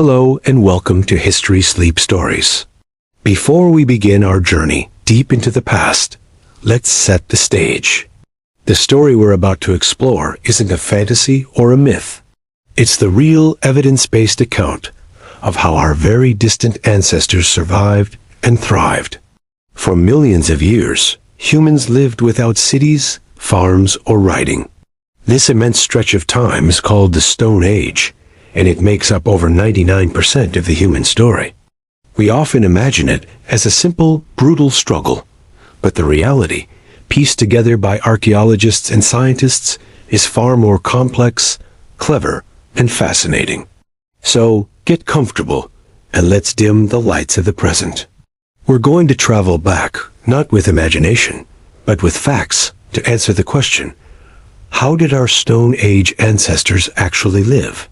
Hello and welcome to History Sleep Stories. Before we begin our journey deep into the past, let's set the stage. The story we're about to explore isn't a fantasy or a myth. It's the real evidence-based account of how our very distant ancestors survived and thrived. For millions of years, humans lived without cities, farms, or writing. This immense stretch of time is called the Stone Age, and it makes up over 99% of the human story. We often imagine it as a simple, brutal struggle, but the reality, pieced together by archaeologists and scientists, is far more complex, clever, and fascinating. So, get comfortable, and let's dim the lights of the present. We're going to travel back, not with imagination, but with facts, to answer the question, how did our Stone Age ancestors actually live?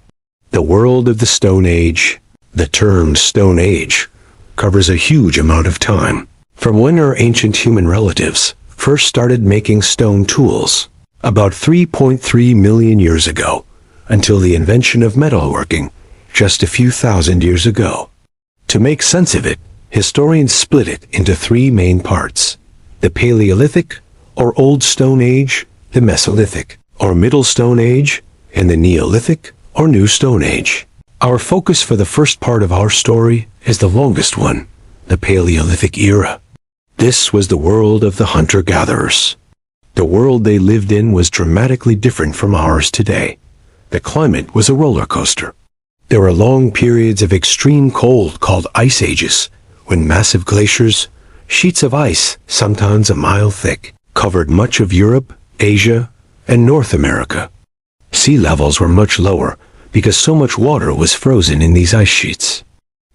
The world of the Stone Age, the term Stone Age, covers a huge amount of time. From when our ancient human relatives first started making stone tools, about 3.3 million years ago, until the invention of metalworking, just a few thousand years ago. To make sense of it, historians split it into three main parts: the Paleolithic, or Old Stone Age, the Mesolithic, or Middle Stone Age, and the Neolithic, or New Stone Age. Our focus for the first part of our story is the longest one, the Paleolithic era. This was the world of the hunter-gatherers. The world they lived in was dramatically different from ours today. The climate was a roller coaster. There were long periods of extreme cold called ice ages, when massive glaciers, sheets of ice, sometimes a mile thick, covered much of Europe, Asia, and North America. Sea levels were much lower because so much water was frozen in these ice sheets.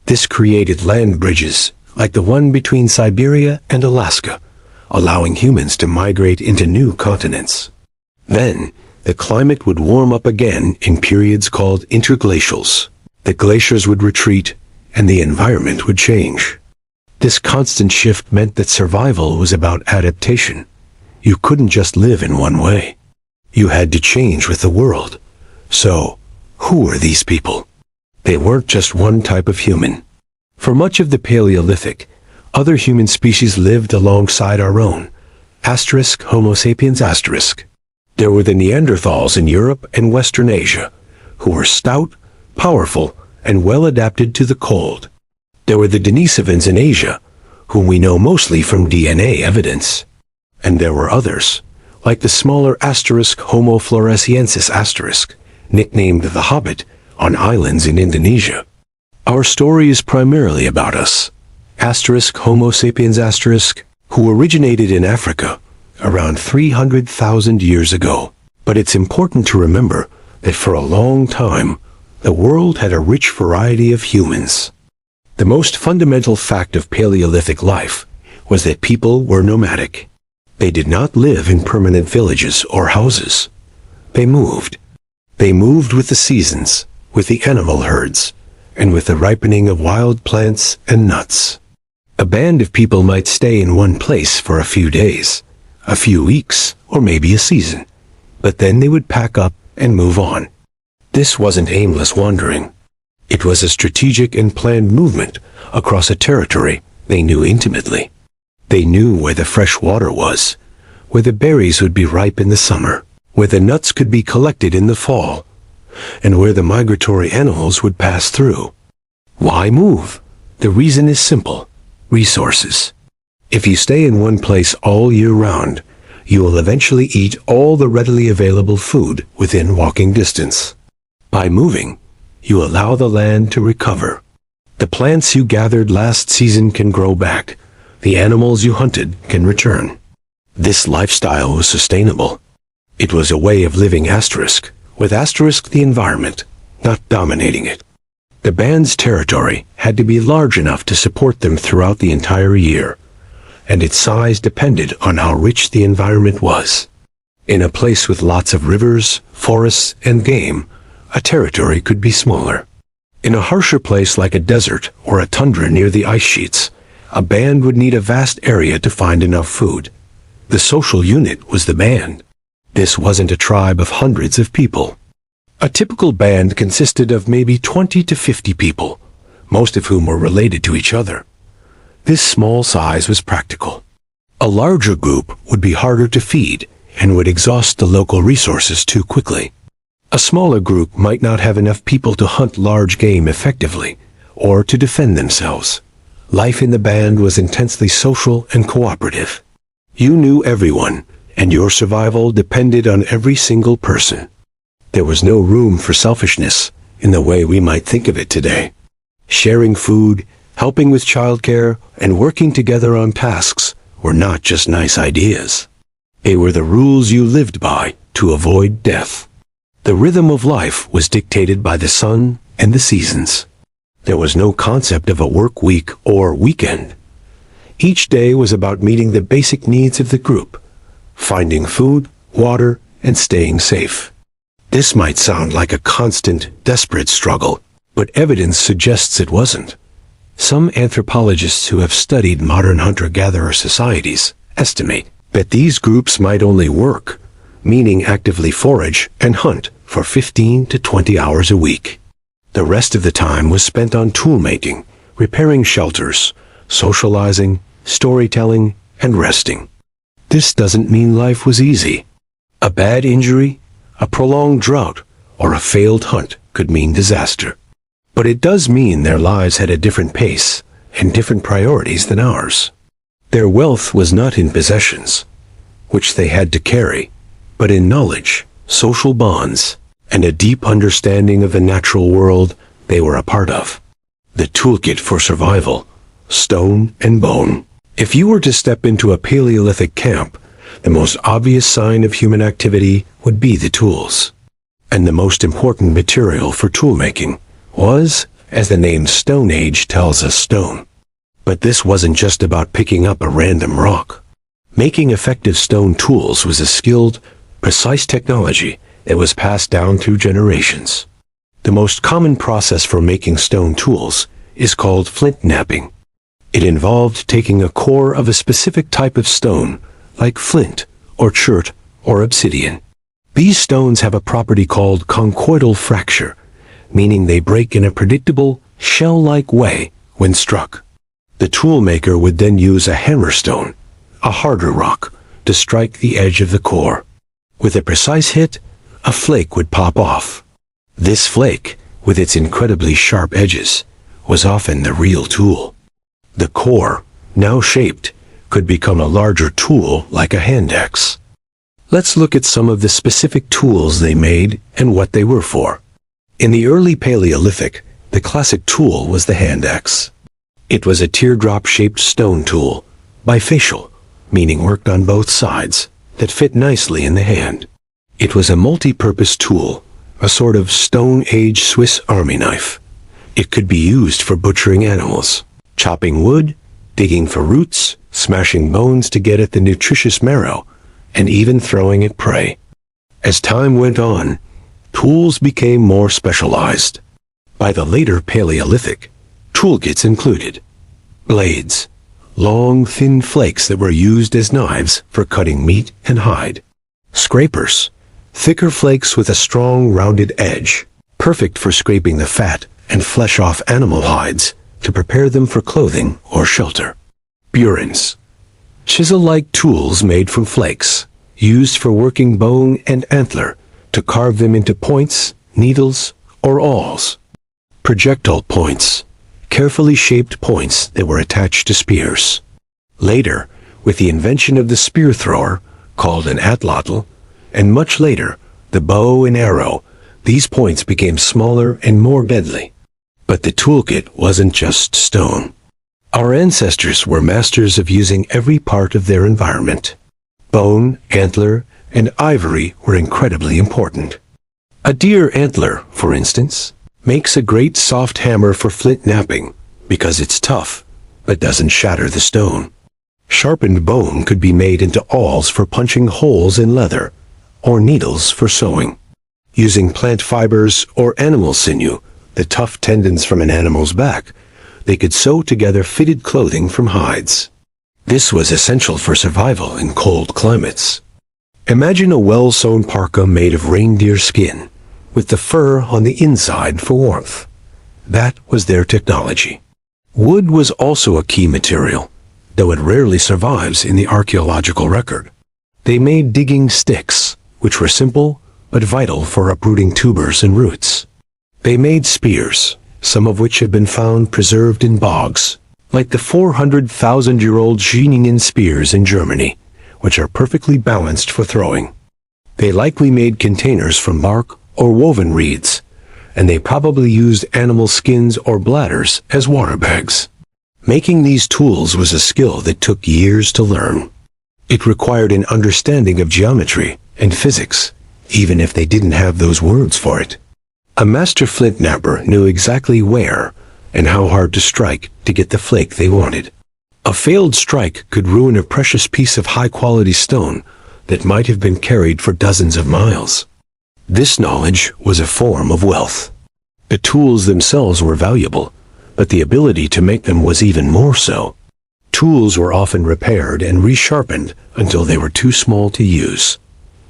This created land bridges, like the one between Siberia and Alaska, allowing humans to migrate into new continents. Then, the climate would warm up again in periods called interglacials. The glaciers would retreat, and the environment would change. This constant shift meant that survival was about adaptation. You couldn't just live in one way. You had to change with the world. So, who were these people? They weren't just one type of human. For much of the Paleolithic, other human species lived alongside our own. Homo sapiens *. There were the Neanderthals in Europe and Western Asia, who were stout, powerful, and well adapted to the cold. There were the Denisovans in Asia, whom we know mostly from DNA evidence. And there were others, like the smaller Homo floresiensis *, nicknamed the Hobbit, on islands in Indonesia. Our story is primarily about us, Homo sapiens *, who originated in Africa around 300,000 years ago. But it's important to remember that for a long time, the world had a rich variety of humans. The most fundamental fact of Paleolithic life was that people were nomadic. They did not live in permanent villages or houses. They moved. They moved with the seasons, with the animal herds, and with the ripening of wild plants and nuts. A band of people might stay in one place for a few days, a few weeks, or maybe a season, but then they would pack up and move on. This wasn't aimless wandering. It was a strategic and planned movement across a territory they knew intimately. They knew where the fresh water was, where the berries would be ripe in the summer, where the nuts could be collected in the fall, and where the migratory animals would pass through. Why move? The reason is simple: resources. If you stay in one place all year round, you will eventually eat all the readily available food within walking distance. By moving, you allow the land to recover. The plants you gathered last season can grow back. The animals you hunted can return. This lifestyle was sustainable. It was a way of living with the environment, not dominating it. The band's territory had to be large enough to support them throughout the entire year, and its size depended on how rich the environment was. In a place with lots of rivers, forests, and game, a territory could be smaller. In a harsher place like a desert or a tundra near the ice sheets, a band would need a vast area to find enough food. The social unit was the band. This wasn't a tribe of hundreds of people. A typical band consisted of maybe 20 to 50 people, most of whom were related to each other. This small size was practical. A larger group would be harder to feed and would exhaust the local resources too quickly. A smaller group might not have enough people to hunt large game effectively or to defend themselves. Life in the band was intensely social and cooperative. You knew everyone, and your survival depended on every single person. There was no room for selfishness in the way we might think of it today. Sharing food, helping with childcare, and working together on tasks were not just nice ideas. They were the rules you lived by to avoid death. The rhythm of life was dictated by the sun and the seasons. There was no concept of a work week or weekend. Each day was about meeting the basic needs of the group, finding food, water, and staying safe. This might sound like a constant, desperate struggle, but evidence suggests it wasn't. Some anthropologists who have studied modern hunter-gatherer societies estimate that these groups might only work, meaning actively forage and hunt, for 15 to 20 hours a week. The rest of the time was spent on tool-making, repairing shelters, socializing, storytelling, and resting. This doesn't mean life was easy. A bad injury, a prolonged drought, or a failed hunt could mean disaster. But it does mean their lives had a different pace and different priorities than ours. Their wealth was not in possessions, which they had to carry, but in knowledge, social bonds, and a deep understanding of the natural world they were a part of. The toolkit for survival: stone and bone. If you were to step into a Paleolithic camp, the most obvious sign of human activity would be the tools. And the most important material for toolmaking was, as the name Stone Age tells us, stone. But this wasn't just about picking up a random rock. Making effective stone tools was a skilled, precise technology that was passed down through generations. The most common process for making stone tools is called flint knapping. It involved taking a core of a specific type of stone, like flint, or chert, or obsidian. These stones have a property called conchoidal fracture, meaning they break in a predictable, shell-like way when struck. The toolmaker would then use a hammerstone, a harder rock, to strike the edge of the core. With a precise hit, a flake would pop off. This flake, with its incredibly sharp edges, was often the real tool. The core, now shaped, could become a larger tool like a hand axe. Let's look at some of the specific tools they made and what they were for. In the early Paleolithic, the classic tool was the hand axe. It was a teardrop-shaped stone tool, bifacial, meaning worked on both sides, that fit nicely in the hand. It was a multi-purpose tool, a sort of Stone Age Swiss Army knife. It could be used for butchering animals, chopping wood, digging for roots, smashing bones to get at the nutritious marrow, and even throwing at prey. As time went on, tools became more specialized. By the later Paleolithic, toolkits included blades, long, thin flakes that were used as knives for cutting meat and hide; scrapers, thicker flakes with a strong, rounded edge, perfect for scraping the fat and flesh off animal hides to prepare them for clothing or shelter; burins, chisel-like tools made from flakes, used for working bone and antler to carve them into points, needles, or awls; projectile points, carefully shaped points that were attached to spears. Later, with the invention of the spear thrower, called an atlatl, and much later, the bow and arrow, these points became smaller and more deadly. But the toolkit wasn't just stone. Our ancestors were masters of using every part of their environment. Bone, antler, and ivory were incredibly important. A deer antler, for instance, makes a great soft hammer for flint knapping because it's tough, but doesn't shatter the stone. Sharpened bone could be made into awls for punching holes in leather, or needles for sewing. Using plant fibers or animal sinew, the tough tendons from an animal's back, they could sew together fitted clothing from hides. This was essential for survival in cold climates. Imagine a well-sewn parka made of reindeer skin, with the fur on the inside for warmth. That was their technology. Wood was also a key material, though it rarely survives in the archaeological record. They made digging sticks, which were simple but vital for uprooting tubers and roots. They made spears, some of which have been found preserved in bogs, like the 400,000-year-old Schieningen spears in Germany, which are perfectly balanced for throwing. They likely made containers from bark or woven reeds, and they probably used animal skins or bladders as water bags. Making these tools was a skill that took years to learn. It required an understanding of geometry and physics, even if they didn't have those words for it. A master flint knapper knew exactly where and how hard to strike to get the flake they wanted. A failed strike could ruin a precious piece of high-quality stone that might have been carried for dozens of miles. This knowledge was a form of wealth. The tools themselves were valuable, but the ability to make them was even more so. Tools were often repaired and resharpened until they were too small to use.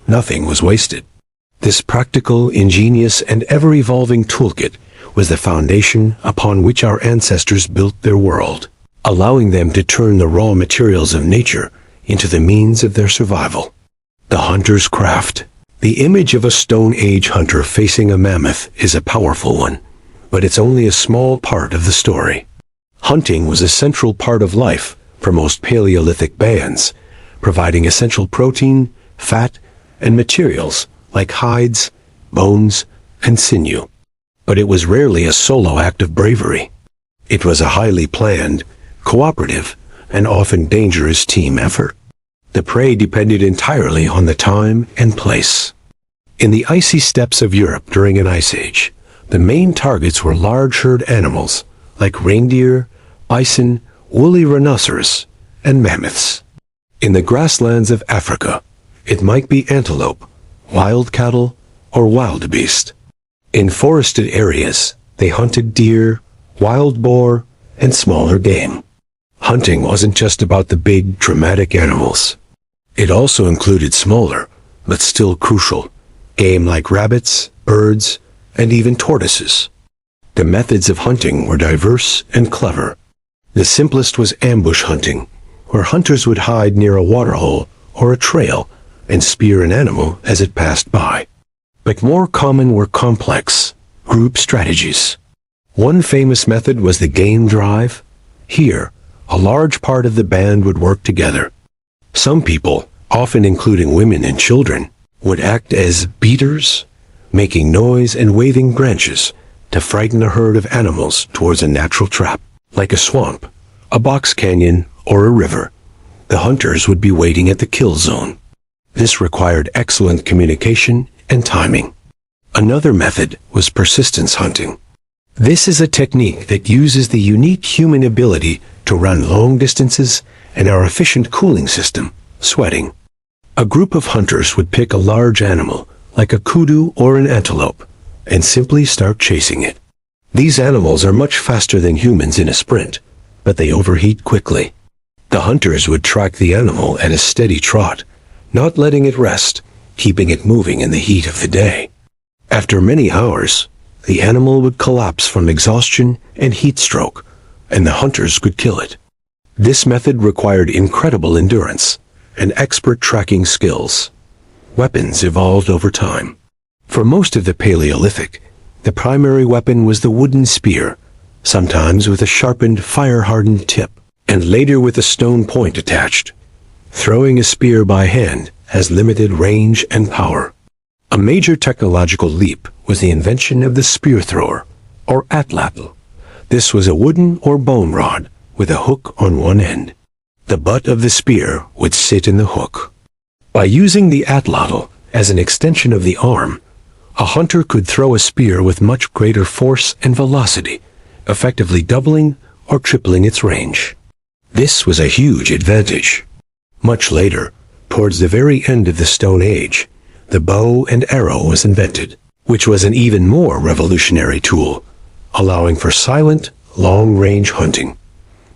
Nothing was wasted. This practical, ingenious, and ever-evolving toolkit was the foundation upon which our ancestors built their world, allowing them to turn the raw materials of nature into the means of their survival. The hunter's craft. The image of a Stone Age hunter facing a mammoth is a powerful one, but it's only a small part of the story. Hunting was a central part of life for most Paleolithic bands, providing essential protein, fat, and materials like hides, bones, and sinew. But it was rarely a solo act of bravery. It was a highly planned, cooperative, and often dangerous team effort. The prey depended entirely on the time and place. In the icy steppes of Europe during an ice age, the main targets were large herd animals like reindeer, bison, woolly rhinoceros, and mammoths. In the grasslands of Africa, it might be antelope, wild cattle, or wildebeest. In forested areas, they hunted deer, wild boar, and smaller game. Hunting wasn't just about the big, dramatic animals. It also included smaller, but still crucial, game like rabbits, birds, and even tortoises. The methods of hunting were diverse and clever. The simplest was ambush hunting, where hunters would hide near a waterhole or a trail and spear an animal as it passed by. But more common were complex, group strategies. One famous method was the game drive. Here, a large part of the band would work together. Some people, often including women and children, would act as beaters, making noise and waving branches to frighten a herd of animals towards a natural trap, like a swamp, a box canyon, or a river. The hunters would be waiting at the kill zone. This required excellent communication and timing. Another method was persistence hunting. This is a technique that uses the unique human ability to run long distances and our efficient cooling system, sweating. A group of hunters would pick a large animal, like a kudu or an antelope, and simply start chasing it. These animals are much faster than humans in a sprint, but they overheat quickly. The hunters would track the animal at a steady trot, not letting it rest, keeping it moving in the heat of the day. After many hours, the animal would collapse from exhaustion and heat stroke, and the hunters could kill it. This method required incredible endurance and expert tracking skills. Weapons evolved over time. For most of the Paleolithic, the primary weapon was the wooden spear, sometimes with a sharpened, fire-hardened tip, and later with a stone point attached. Throwing a spear by hand has limited range and power. A major technological leap was the invention of the spear thrower, or atlatl. This was a wooden or bone rod with a hook on one end. The butt of the spear would sit in the hook. By using the atlatl as an extension of the arm, a hunter could throw a spear with much greater force and velocity, effectively doubling or tripling its range. This was a huge advantage. Much later, towards the very end of the Stone Age, the bow and arrow was invented, which was an even more revolutionary tool, allowing for silent, long-range hunting.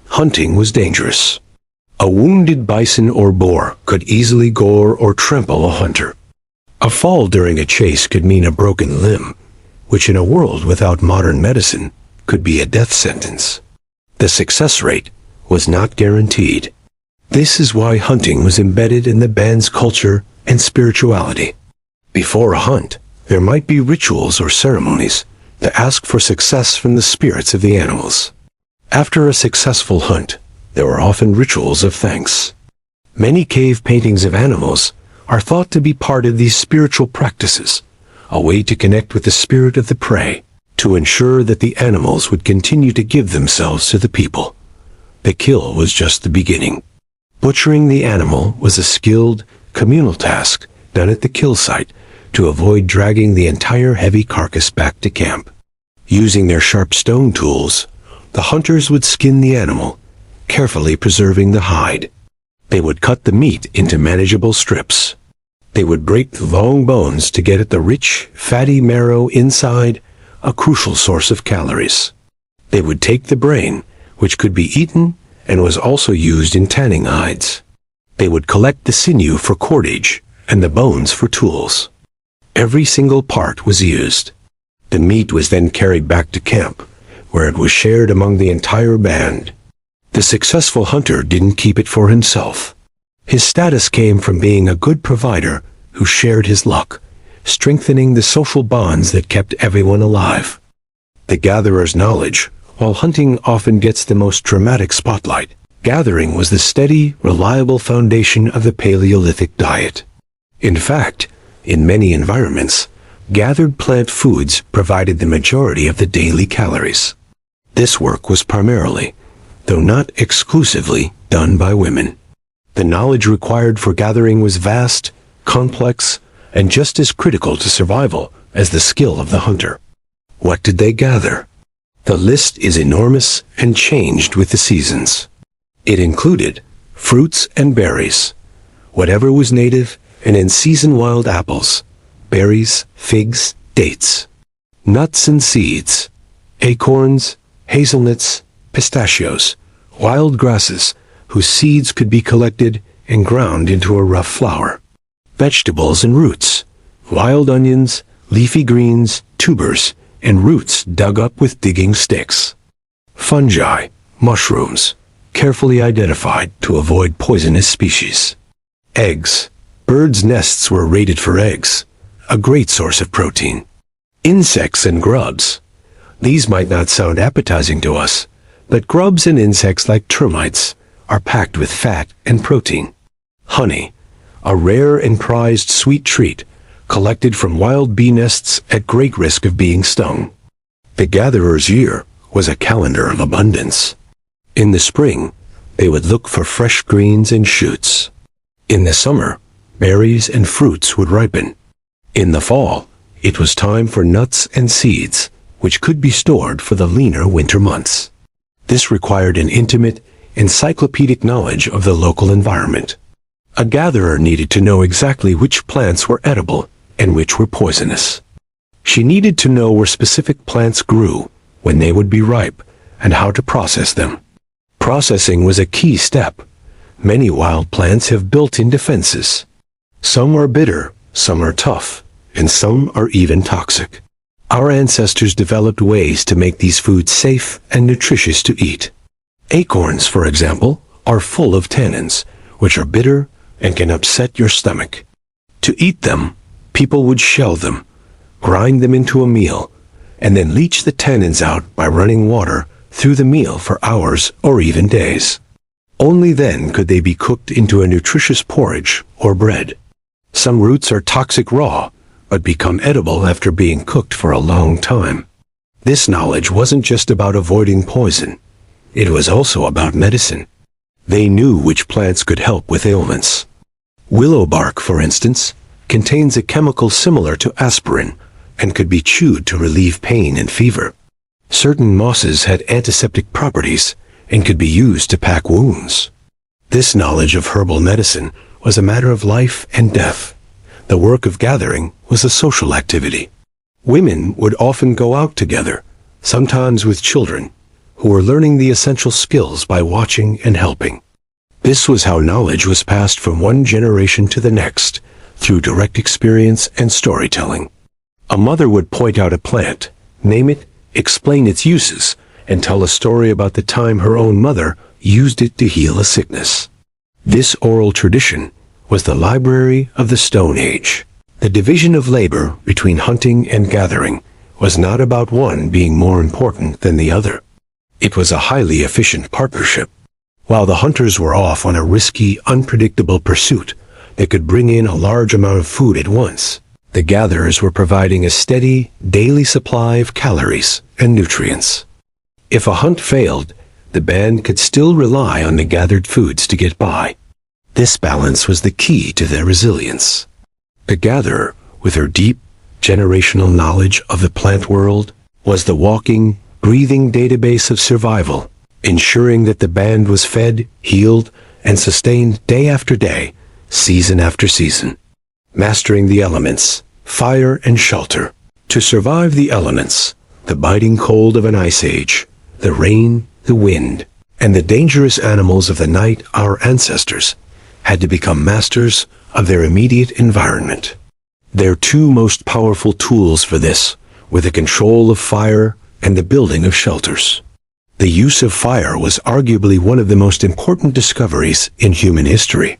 Hunting was dangerous. A wounded bison or boar could easily gore or trample a hunter. A fall during a chase could mean a broken limb, which in a world without modern medicine could be a death sentence. The success rate was not guaranteed. This is why hunting was embedded in the band's culture and spirituality. Before a hunt, there might be rituals or ceremonies to ask for success from the spirits of the animals. After a successful hunt, there were often rituals of thanks. Many cave paintings of animals are thought to be part of these spiritual practices, a way to connect with the spirit of the prey, to ensure that the animals would continue to give themselves to the people. The kill was just the beginning. Butchering the animal was a skilled, communal task done at the kill site to avoid dragging the entire heavy carcass back to camp. Using their sharp stone tools, the hunters would skin the animal, carefully preserving the hide. They would cut the meat into manageable strips. They would break the long bones to get at the rich, fatty marrow inside, a crucial source of calories. They would take the brain, which could be eaten and was also used in tanning hides. They would collect the sinew for cordage and the bones for tools. Every single part was used. The meat was then carried back to camp, where it was shared among the entire band. The successful hunter didn't keep it for himself. His status came from being a good provider who shared his luck, strengthening the social bonds that kept everyone alive. The gatherer's knowledge, while hunting often gets the most dramatic spotlight, gathering was the steady, reliable foundation of the Paleolithic diet. In fact, in many environments, gathered plant foods provided the majority of the daily calories. This work was primarily, though not exclusively, done by women. The knowledge required for gathering was vast, complex, and just as critical to survival as the skill of the hunter. What did they gather? The list is enormous and changed with the seasons. It included fruits and berries, whatever was native and in-season wild apples, berries, figs, dates, nuts and seeds, acorns, hazelnuts, pistachios, wild grasses whose seeds could be collected and ground into a rough flour, vegetables and roots, wild onions, leafy greens, tubers, and roots dug up with digging sticks, fungi, mushrooms, carefully identified to avoid poisonous species, eggs. Birds' nests were raided for eggs, a great source of protein. Insects and grubs. These might not sound appetizing to us, but grubs and insects like termites are packed with fat and protein. Honey, a rare and prized sweet treat, collected from wild bee nests at great risk of being stung. The gatherer's year was a calendar of abundance. In the spring, they would look for fresh greens and shoots. In the summer, berries and fruits would ripen. In the fall, it was time for nuts and seeds, which could be stored for the leaner winter months. This required an intimate, encyclopedic knowledge of the local environment. A gatherer needed to know exactly which plants were edible and which were poisonous. She needed to know where specific plants grew, when they would be ripe, and how to process them. Processing was a key step. Many wild plants have built-in defenses. Some are bitter, some are tough, and some are even toxic. Our ancestors developed ways to make these foods safe and nutritious to eat. Acorns, for example, are full of tannins, which are bitter and can upset your stomach. To eat them, people would shell them, grind them into a meal, and then leach the tannins out by running water through the meal for hours or even days. Only then could they be cooked into a nutritious porridge or bread. Some roots are toxic raw, but become edible after being cooked for a long time. This knowledge wasn't just about avoiding poison. It was also about medicine. They knew which plants could help with ailments. Willow bark, for instance, contains a chemical similar to aspirin and could be chewed to relieve pain and fever. Certain mosses had antiseptic properties and could be used to pack wounds. This knowledge of herbal medicine was a matter of life and death. The work of gathering was a social activity. Women would often go out together, sometimes with children, who were learning the essential skills by watching and helping. This was how knowledge was passed from one generation to the next, through direct experience and storytelling. A mother would point out a plant, name it, explain its uses, and tell a story about the time her own mother used it to heal a sickness. This oral tradition was the library of the Stone Age. The division of labor between hunting and gathering was not about one being more important than the other. It was a highly efficient partnership. While the hunters were off on a risky, unpredictable pursuit that could bring in a large amount of food at once, the gatherers were providing a steady, daily supply of calories and nutrients. If a hunt failed, the band could still rely on the gathered foods to get by. This balance was the key to their resilience. The gatherer, with her deep, generational knowledge of the plant world, was the walking, breathing database of survival, ensuring that the band was fed, healed, and sustained day after day, season after season. Mastering the elements, fire and shelter. To survive the elements, the biting cold of an ice age, the rain, the wind, and the dangerous animals of the night, our ancestors had to become masters of their immediate environment. Their two most powerful tools for this were the control of fire and the building of shelters. The use of fire was arguably one of the most important discoveries in human history.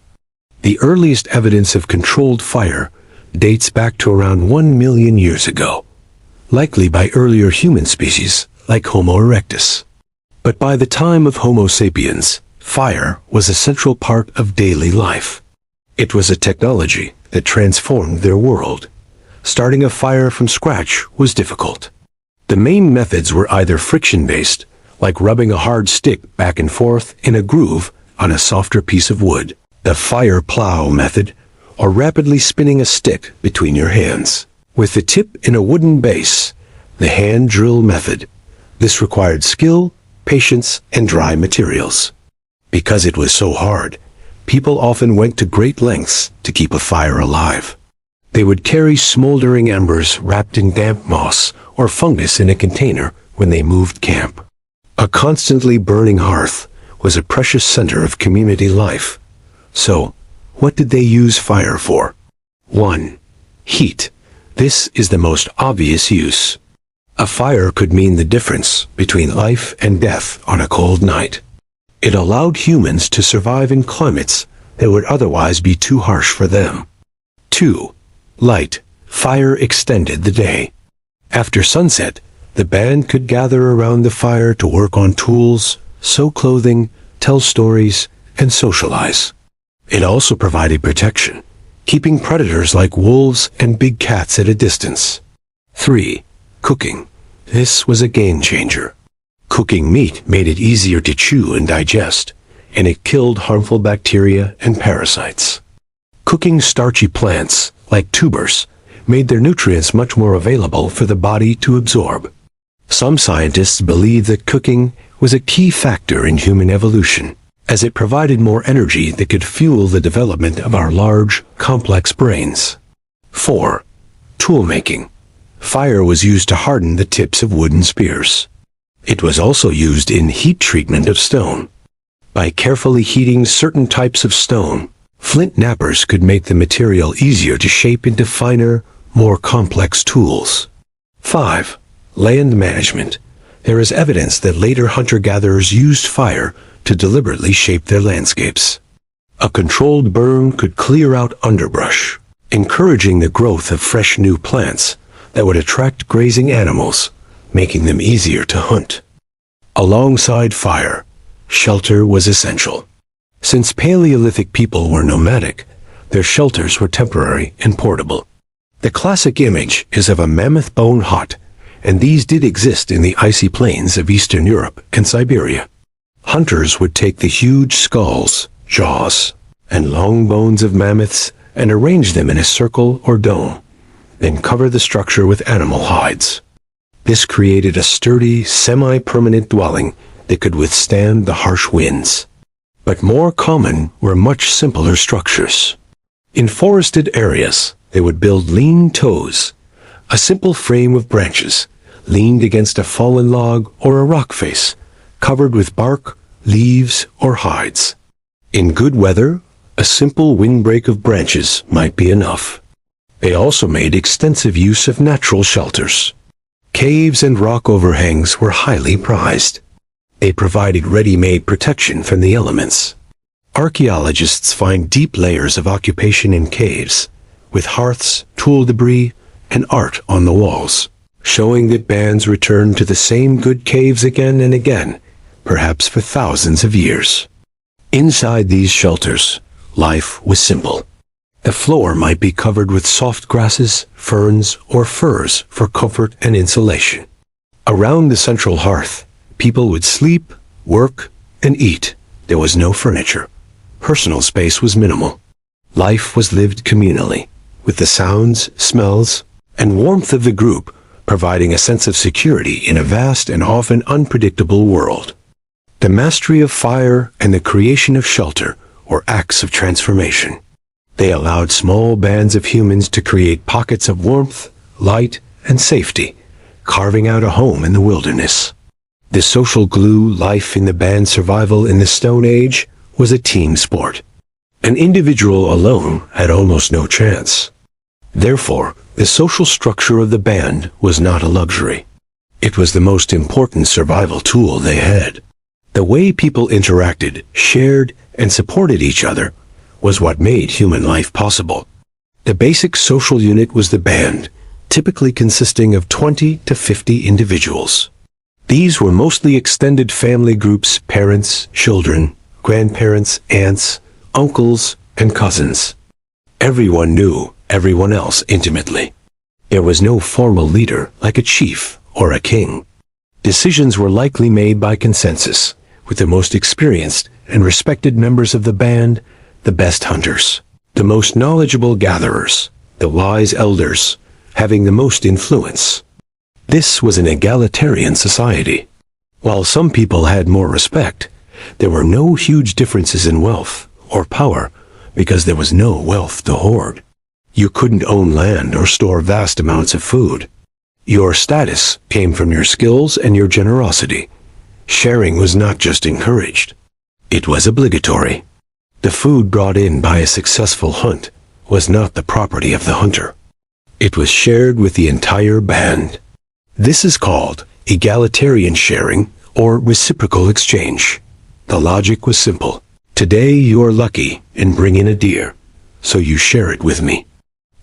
The earliest evidence of controlled fire dates back to around 1 million years ago, likely by earlier human species like Homo erectus. But by the time of Homo sapiens, fire was a central part of daily life. It was a technology that transformed their world. Starting a fire from scratch was difficult. The main methods were either friction-based, like rubbing a hard stick back and forth in a groove on a softer piece of wood, the fire plow method, or rapidly spinning a stick between your hands, with the tip in a wooden base, the hand drill method. This required skill, patience, and dry materials. Because it was so hard, people often went to great lengths to keep a fire alive. They would carry smoldering embers wrapped in damp moss or fungus in a container when they moved camp. A constantly burning hearth was a precious center of community life. So, what did they use fire for? 1. Heat. This is the most obvious use. A fire could mean the difference between life and death on a cold night. It allowed humans to survive in climates that would otherwise be too harsh for them. 2. Light. Fire extended the day. After sunset, the band could gather around the fire to work on tools, sew clothing, tell stories, and socialize. It also provided protection, keeping predators like wolves and big cats at a distance. 3. Cooking. This was a game changer. Cooking meat made it easier to chew and digest, and it killed harmful bacteria and parasites. Cooking starchy plants, like tubers, made their nutrients much more available for the body to absorb. Some scientists believe that cooking was a key factor in human evolution, as it provided more energy that could fuel the development of our large, complex brains. 4. Tool-making. Fire was used to harden the tips of wooden spears. It was also used in heat treatment of stone. By carefully heating certain types of stone, flint knappers could make the material easier to shape into finer, more complex tools. 5. Land management. There is evidence that later hunter-gatherers used fire to deliberately shape their landscapes. A controlled burn could clear out underbrush, encouraging the growth of fresh new plants that would attract grazing animals, making them easier to hunt. Alongside fire, shelter was essential. Since Paleolithic people were nomadic, their shelters were temporary and portable. The classic image is of a mammoth bone hut, and these did exist in the icy plains of Eastern Europe and Siberia. Hunters would take the huge skulls, jaws, and long bones of mammoths and arrange them in a circle or dome, then cover the structure with animal hides. This created a sturdy, semi-permanent dwelling that could withstand the harsh winds. But more common were much simpler structures. In forested areas, they would build lean toes, a simple frame of branches, leaned against a fallen log or a rock face, covered with bark, leaves, or hides. In good weather, a simple windbreak of branches might be enough. They also made extensive use of natural shelters. Caves and rock overhangs were highly prized. They provided ready-made protection from the elements. Archaeologists find deep layers of occupation in caves, with hearths, tool debris, and art on the walls, showing that bands returned to the same good caves again and again, perhaps for thousands of years. Inside these shelters, life was simple. The floor might be covered with soft grasses, ferns, or furs for comfort and insulation. Around the central hearth, people would sleep, work, and eat. There was no furniture. Personal space was minimal. Life was lived communally, with the sounds, smells, and warmth of the group providing a sense of security in a vast and often unpredictable world. The mastery of fire and the creation of shelter were acts of transformation. They allowed small bands of humans to create pockets of warmth, light, and safety, carving out a home in the wilderness. The social glue life in the band's survival in the Stone Age was a team sport. An individual alone had almost no chance. Therefore, the social structure of the band was not a luxury. It was the most important survival tool they had. The way people interacted, shared, and supported each other was what made human life possible. The basic social unit was the band, typically consisting of 20 to 50 individuals. These were mostly extended family groups, parents, children, grandparents, aunts, uncles, and cousins. Everyone knew everyone else intimately. There was no formal leader like a chief or a king. Decisions were likely made by consensus, with the most experienced and respected members of the band, the best hunters, the most knowledgeable gatherers, the wise elders, having the most influence. This was an egalitarian society. While some people had more respect, there were no huge differences in wealth or power because there was no wealth to hoard. You couldn't own land or store vast amounts of food. Your status came from your skills and your generosity. Sharing was not just encouraged. It was obligatory. The food brought in by a successful hunt was not the property of the hunter. It was shared with the entire band. This is called egalitarian sharing or reciprocal exchange. The logic was simple. Today you are lucky and bring in a deer, so you share it with me.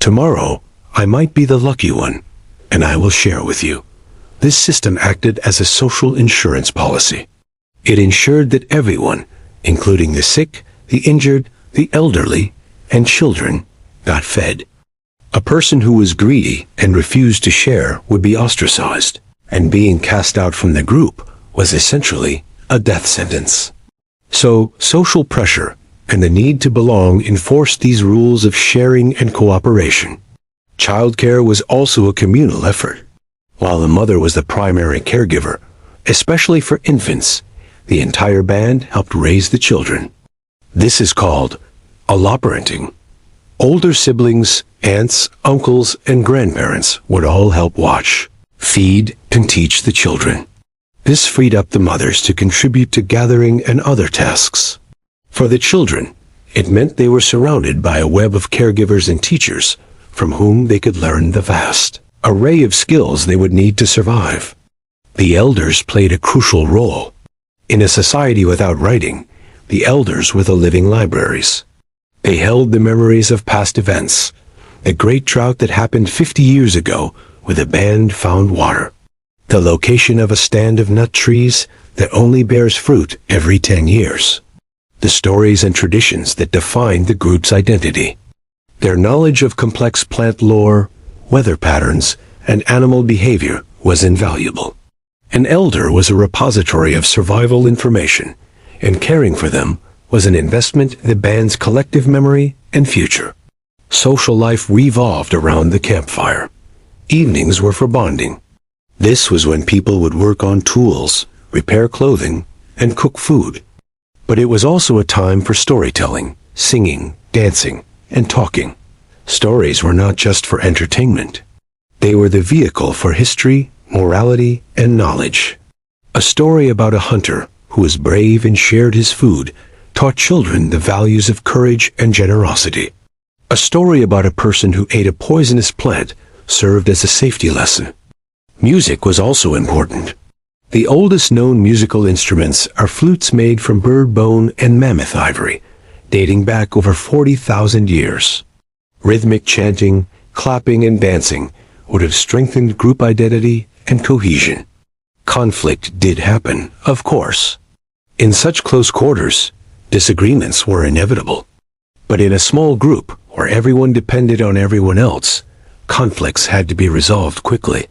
Tomorrow I might be the lucky one, and I will share with you. This system acted as a social insurance policy. It ensured that everyone, including the sick, the injured, the elderly, and children, got fed. A person who was greedy and refused to share would be ostracized, and being cast out from the group was essentially a death sentence. So, social pressure and the need to belong enforced these rules of sharing and cooperation. Childcare was also a communal effort. While the mother was the primary caregiver, especially for infants, the entire band helped raise the children. This is called alloparenting. Older siblings, aunts, uncles, and grandparents would all help watch, feed, and teach the children. This freed up the mothers to contribute to gathering and other tasks. For the children, it meant they were surrounded by a web of caregivers and teachers from whom they could learn the vast array of skills they would need to survive. The elders played a crucial role. In a society without writing, the elders were the living libraries. They held the memories of past events, the great drought that happened 50 years ago where the band found water, the location of a stand of nut trees that only bears fruit every 10 years, the stories and traditions that defined the group's identity. Their knowledge of complex plant lore, weather patterns, and animal behavior was invaluable. An elder was a repository of survival information, and caring for them was an investment in the band's collective memory and future. Social life revolved around the campfire. Evenings were for bonding. This was when people would work on tools, repair clothing, and cook food. But it was also a time for storytelling, singing, dancing, and talking. Stories were not just for entertainment. They were the vehicle for history, morality, and knowledge. A story about a hunter who was brave and shared his food taught children the values of courage and generosity. A story about a person who ate a poisonous plant served as a safety lesson. Music was also important. The oldest known musical instruments are flutes made from bird bone and mammoth ivory, dating back over 40,000 years. Rhythmic chanting, clapping, and dancing would have strengthened group identity and cohesion. Conflict did happen, of course. In such close quarters, disagreements were inevitable. But in a small group, where everyone depended on everyone else, conflicts had to be resolved quickly.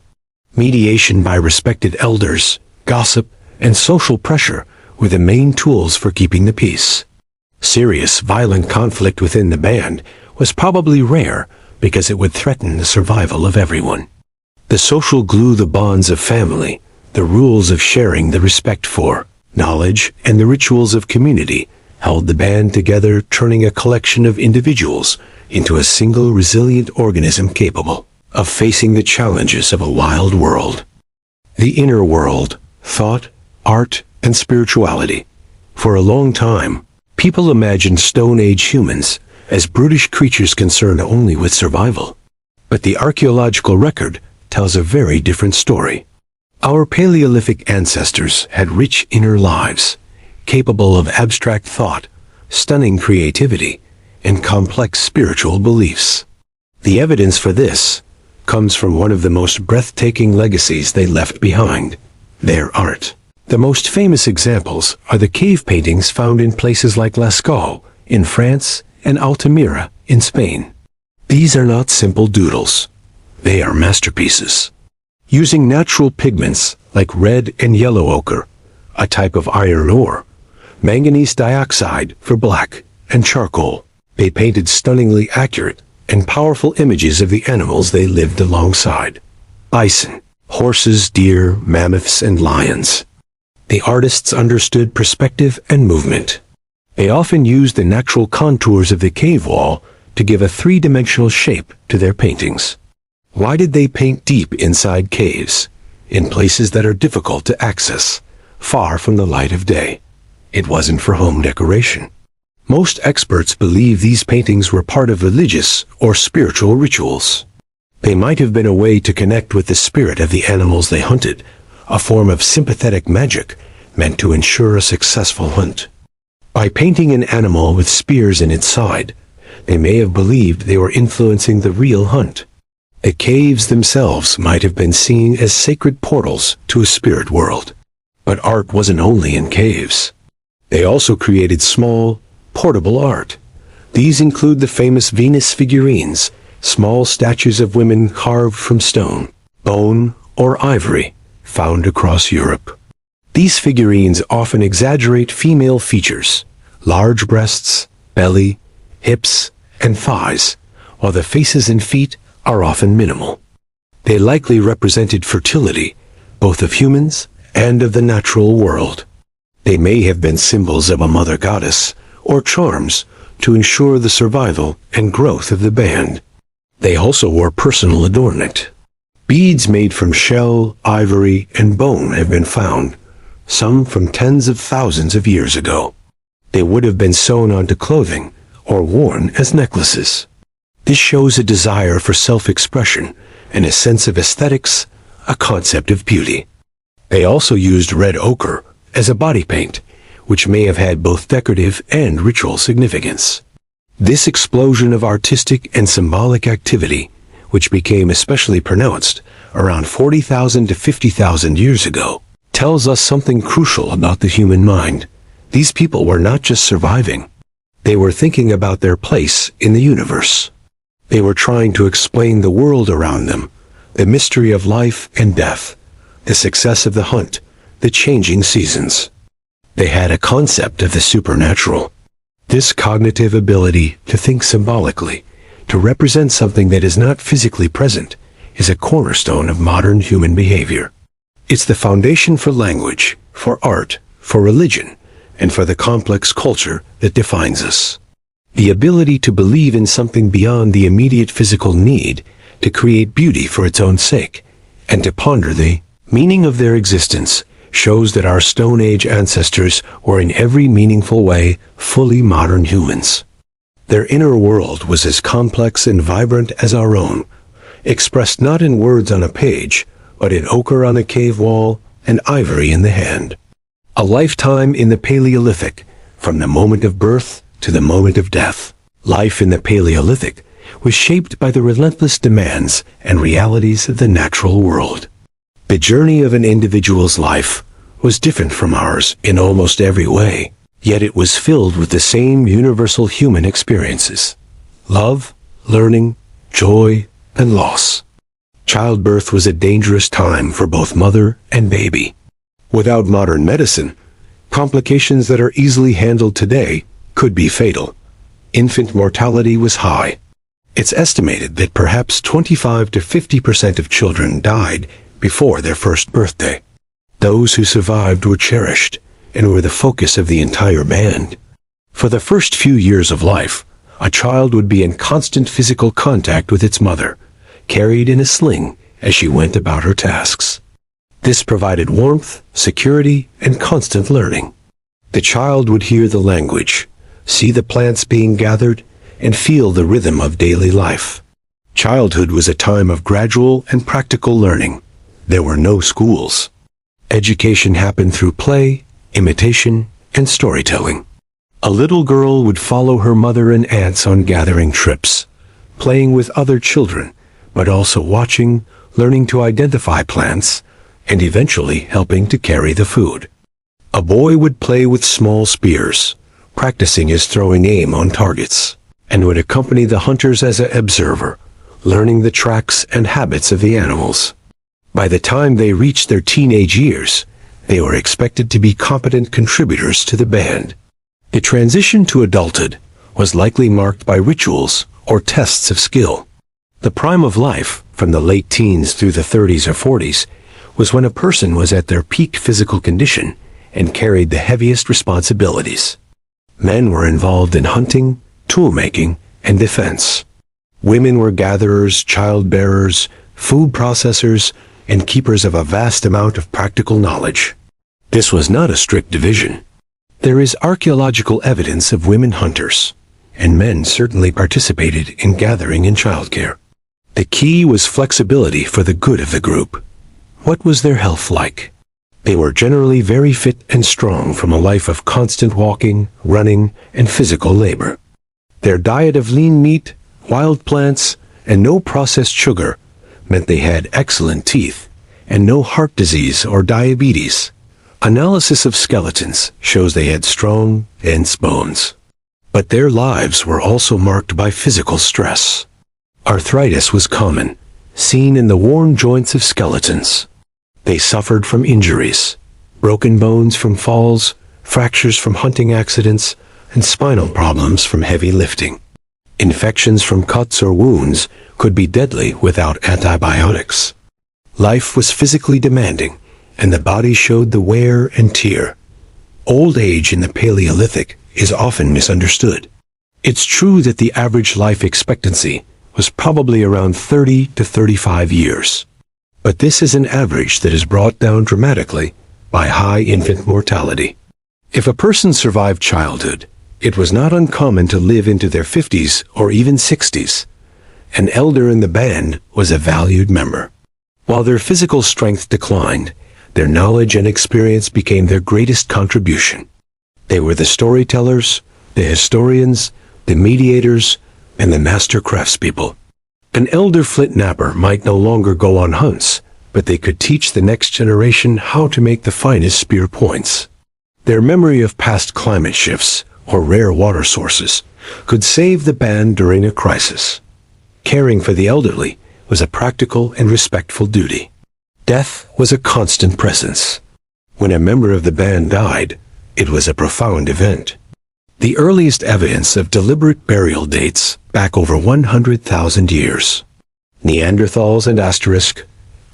Mediation by respected elders, gossip, and social pressure were the main tools for keeping the peace. Serious, violent conflict within the band was probably rare because it would threaten the survival of everyone. The social glue, the bonds of family, the rules of sharing, the respect for knowledge, and the rituals of community held the band together, turning a collection of individuals into a single resilient organism capable of facing the challenges of a wild world. The inner world, thought, art, and spirituality. For a long time, people imagined Stone Age humans as brutish creatures concerned only with survival. But the archaeological record tells a very different story. Our Paleolithic ancestors had rich inner lives, capable of abstract thought, stunning creativity, and complex spiritual beliefs. The evidence for this comes from one of the most breathtaking legacies they left behind, their art. The most famous examples are the cave paintings found in places like Lascaux in France and Altamira in Spain. These are not simple doodles. They are masterpieces. Using natural pigments like red and yellow ochre, a type of iron ore, manganese dioxide for black, and charcoal, they painted stunningly accurate and powerful images of the animals they lived alongside. Bison, horses, deer, mammoths, and lions. The artists understood perspective and movement. They often used the natural contours of the cave wall to give a three-dimensional shape to their paintings. Why did they paint deep inside caves, in places that are difficult to access, far from the light of day? It wasn't for home decoration. Most experts believe these paintings were part of religious or spiritual rituals. They might have been a way to connect with the spirit of the animals they hunted, a form of sympathetic magic meant to ensure a successful hunt. By painting an animal with spears in its side, they may have believed they were influencing the real hunt. The caves themselves might have been seen as sacred portals to a spirit world. But art wasn't only in caves. They also created small, portable art. These include the famous Venus figurines, small statues of women carved from stone, bone, or ivory, found across Europe. These figurines often exaggerate female features, large breasts, belly, hips, and thighs, while the faces and feet are often minimal. They likely represented fertility, both of humans and of the natural world. They may have been symbols of a mother goddess, or charms to ensure the survival and growth of the band. They also wore personal adornment. Beads made from shell, ivory, and bone have been found, some from tens of thousands of years ago. They would have been sewn onto clothing or worn as necklaces. This shows a desire for self-expression and a sense of aesthetics, a concept of beauty. They also used red ochre as a body paint, which may have had both decorative and ritual significance. This explosion of artistic and symbolic activity, which became especially pronounced around 40,000 to 50,000 years ago, tells us something crucial about the human mind. These people were not just surviving. They were thinking about their place in the universe. They were trying to explain the world around them, the mystery of life and death, the success of the hunt, the changing seasons. They had a concept of the supernatural. This cognitive ability to think symbolically, to represent something that is not physically present, is a cornerstone of modern human behavior. It's the foundation for language, for art, for religion, and for the complex culture that defines us. The ability to believe in something beyond the immediate physical need, to create beauty for its own sake, and to ponder the meaning of their existence, shows that our Stone Age ancestors were in every meaningful way fully modern humans. Their inner world was as complex and vibrant as our own, expressed not in words on a page, but in ochre on a cave wall and ivory in the hand. A lifetime in the Paleolithic, from the moment of birth to the moment of death. Life in the Paleolithic was shaped by the relentless demands and realities of the natural world. The journey of an individual's life was different from ours in almost every way, yet it was filled with the same universal human experiences: love, learning, joy, and loss. Childbirth was a dangerous time for both mother and baby. Without modern medicine, complications that are easily handled today could be fatal. Infant mortality was high. It's estimated that perhaps 25 to 50% of children died before their first birthday. Those who survived were cherished and were the focus of the entire band. For the first few years of life, a child would be in constant physical contact with its mother, carried in a sling as she went about her tasks. This provided warmth, security, and constant learning. The child would hear the language, see the plants being gathered, and feel the rhythm of daily life. Childhood was a time of gradual and practical learning. There were no schools. Education happened through play, imitation, and storytelling. A little girl would follow her mother and aunts on gathering trips, playing with other children, but also watching, learning to identify plants, and eventually helping to carry the food. A boy would play with small spears, practicing his throwing aim on targets, and would accompany the hunters as an observer, learning the tracks and habits of the animals. By the time they reached their teenage years, they were expected to be competent contributors to the band. The transition to adulthood was likely marked by rituals or tests of skill. The prime of life, from the late teens through the 30s or 40s, was when a person was at their peak physical condition and carried the heaviest responsibilities. Men were involved in hunting, tool-making, and defense. Women were gatherers, child-bearers, food processors, and keepers of a vast amount of practical knowledge. This was not a strict division. There is archaeological evidence of women hunters, and men certainly participated in gathering and childcare. The key was flexibility for the good of the group. What was their health like? They were generally very fit and strong from a life of constant walking, running, and physical labor. Their diet of lean meat, wild plants, and no processed sugar meant they had excellent teeth and no heart disease or diabetes. Analysis of skeletons shows they had strong, dense bones. But their lives were also marked by physical stress. Arthritis was common, seen in the worn joints of skeletons. They suffered from injuries, broken bones from falls, fractures from hunting accidents, and spinal problems from heavy lifting. Infections from cuts or wounds could be deadly without antibiotics. Life was physically demanding, and the body showed the wear and tear. Old age in the Paleolithic is often misunderstood. It's true that the average life expectancy was probably around 30 to 35 years. But this is an average that is brought down dramatically by high infant mortality. If a person survived childhood, it was not uncommon to live into their 50s or even 60s. An elder in the band was a valued member. While their physical strength declined, their knowledge and experience became their greatest contribution. They were the storytellers, the historians, the mediators, and the master craftspeople. An elder flint knapper might no longer go on hunts, but they could teach the next generation how to make the finest spear points. Their memory of past climate shifts or rare water sources could save the band during a crisis. Caring for the elderly was a practical and respectful duty. Death was a constant presence. When a member of the band died, it was a profound event. The earliest evidence of deliberate burial dates back over 100,000 years. Neanderthals and asterisk,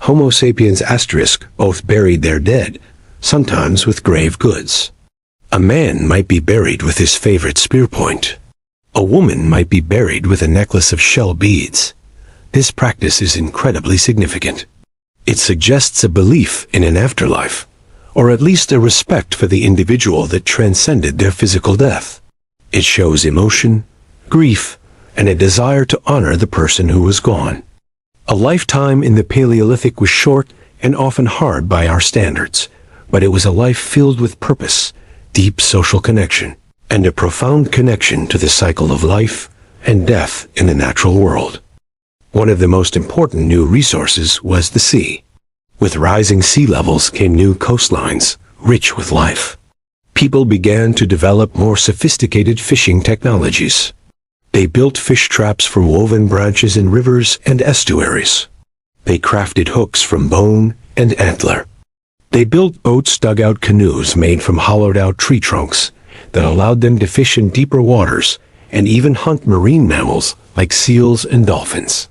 Homo sapiens asterisk both buried their dead, sometimes with grave goods. A man might be buried with his favorite spear point. A woman might be buried with a necklace of shell beads. This practice is incredibly significant. It suggests a belief in an afterlife, or at least a respect for the individual that transcended their physical death. It shows emotion, grief, and a desire to honor the person who was gone. A lifetime in the Paleolithic was short and often hard by our standards, but it was a life filled with purpose, deep social connection, and a profound connection to the cycle of life and death in the natural world. One of the most important new resources was the sea. With rising sea levels came new coastlines, rich with life. People began to develop more sophisticated fishing technologies. They built fish traps from woven branches in rivers and estuaries. They crafted hooks from bone and antler. They built boats, dug out canoes made from hollowed-out tree trunks that allowed them to fish in deeper waters and even hunt marine mammals like seals and dolphins.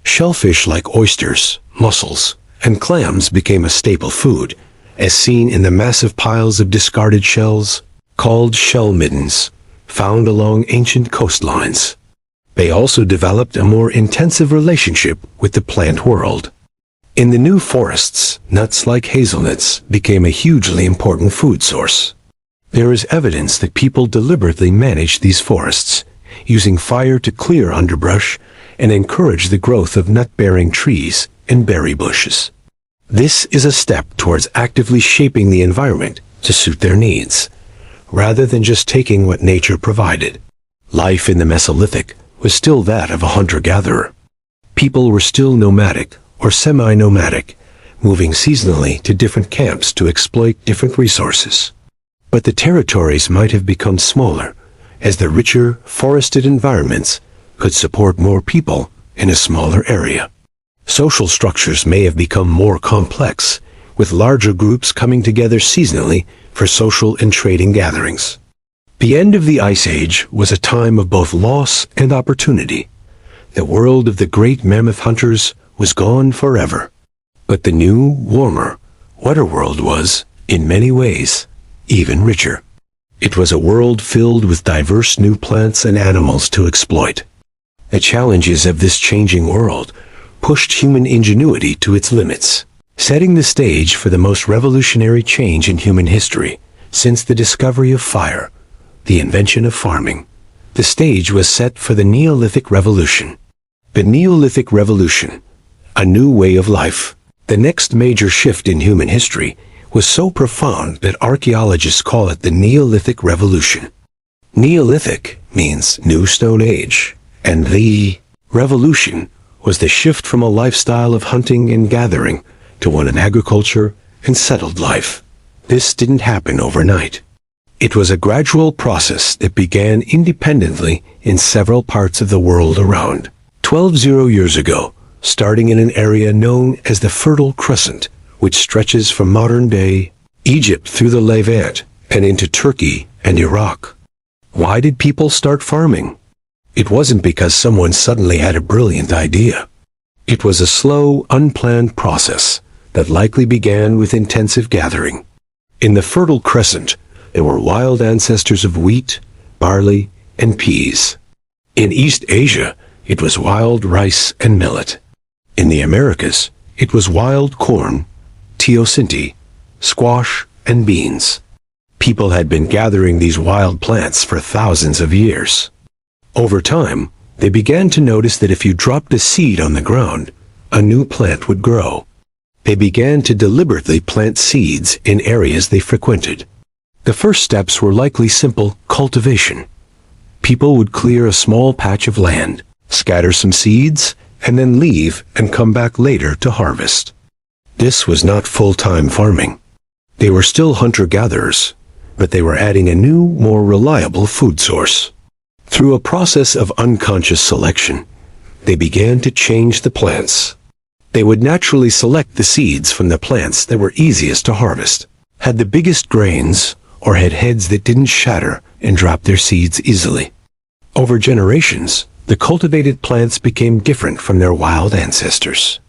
Shellfish like oysters, mussels, and clams became a staple food, as seen in the massive piles of discarded shells, called shell middens, found along ancient coastlines. They also developed a more intensive relationship with the plant world. In the new forests, nuts like hazelnuts became a hugely important food source. There is evidence that people deliberately managed these forests, using fire to clear underbrush and encourage the growth of nut-bearing trees and berry bushes. This is a step towards actively shaping the environment to suit their needs, rather than just taking what nature provided. Life in the Mesolithic was still that of a hunter-gatherer. People were still nomadic or semi-nomadic, moving seasonally to different camps to exploit different resources. But the territories might have become smaller, as the richer, forested environments could support more people in a smaller area. Social structures may have become more complex, with larger groups coming together seasonally for social and trading gatherings. The end of the Ice Age was a time of both loss and opportunity. The world of the great mammoth hunters was gone forever. But the new, warmer, wetter world was, in many ways, even richer. It was a world filled with diverse new plants and animals to exploit. The challenges of this changing world pushed human ingenuity to its limits, setting the stage for the most revolutionary change in human history since the discovery of fire, the invention of farming. The stage was set for the Neolithic Revolution. The Neolithic Revolution, a new way of life. The next major shift in human history was so profound that archaeologists call it the Neolithic Revolution. Neolithic means New Stone Age, and the revolution was the shift from a lifestyle of hunting and gathering to one of agriculture and settled life. This didn't happen overnight. It was a gradual process that began independently in several parts of the world around. 1200 years ago, starting in an area known as the Fertile Crescent, which stretches from modern-day Egypt through the Levant and into Turkey and Iraq. Why did people start farming? It wasn't because someone suddenly had a brilliant idea. It was a slow, unplanned process that likely began with intensive gathering. In the Fertile Crescent, there were wild ancestors of wheat, barley, and peas. In East Asia, it was wild rice and millet. In the Americas, it was wild corn, teosinte, squash, and beans. People had been gathering these wild plants for thousands of years. Over time, they began to notice that if you dropped a seed on the ground, a new plant would grow. They began to deliberately plant seeds in areas they frequented. The first steps were likely simple cultivation. People would clear a small patch of land, scatter some seeds, and then leave and come back later to harvest. This was not full-time farming. They were still hunter-gatherers, but they were adding a new, more reliable food source. Through a process of unconscious selection, they began to change the plants. They would naturally select the seeds from the plants that were easiest to harvest, had the biggest grains, or had heads that didn't shatter and drop their seeds easily. Over generations, the cultivated plants became different from their wild ancestors.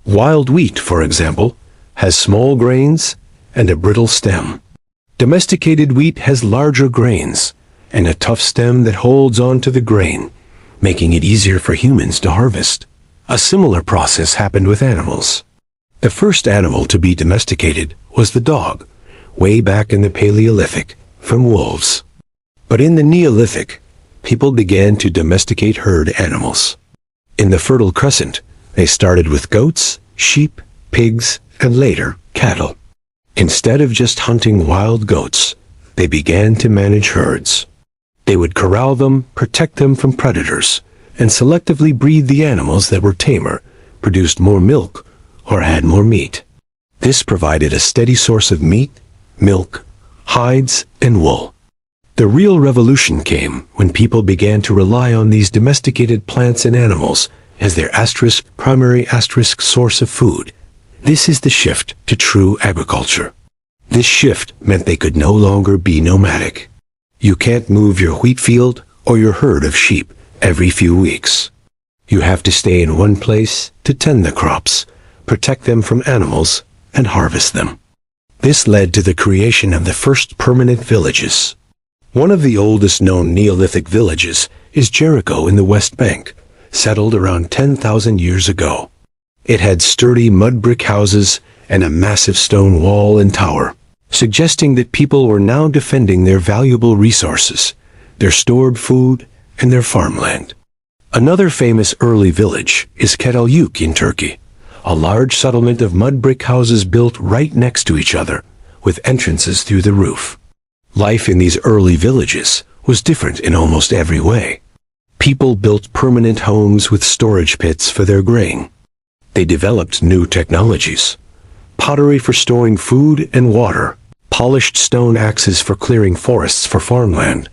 Wild wheat, for example, has small grains and a brittle stem. Domesticated wheat has larger grains and a tough stem that holds on to the grain, making it easier for humans to harvest. A similar process happened with animals. The first animal to be domesticated was the dog, way back in the Paleolithic, from wolves. But in the Neolithic, people began to domesticate herd animals. In the Fertile Crescent, they started with goats, sheep, pigs, and later, cattle. Instead of just hunting wild goats, they began to manage herds. They would corral them, protect them from predators, and selectively breed the animals that were tamer, produced more milk, or had more meat. This provided a steady source of meat, milk, hides, and wool. The real revolution came when people began to rely on these domesticated plants and animals as their primary source of food. This is the shift to true agriculture. This shift meant they could no longer be nomadic. You can't move your wheat field or your herd of sheep every few weeks. You have to stay in one place to tend the crops, protect them from animals, and harvest them. This led to the creation of the first permanent villages. One of the oldest known Neolithic villages is Jericho in the West Bank, settled around 10,000 years ago. It had sturdy mud brick houses and a massive stone wall and tower, suggesting that people were now defending their valuable resources, their stored food, and their farmland. Another famous early village is Catalyuk in Turkey, a large settlement of mud brick houses built right next to each other, with entrances through the roof. Life in these early villages was different in almost every way. People built permanent homes with storage pits for their grain. They developed new technologies: pottery for storing food and water, polished stone axes for clearing forests for farmland,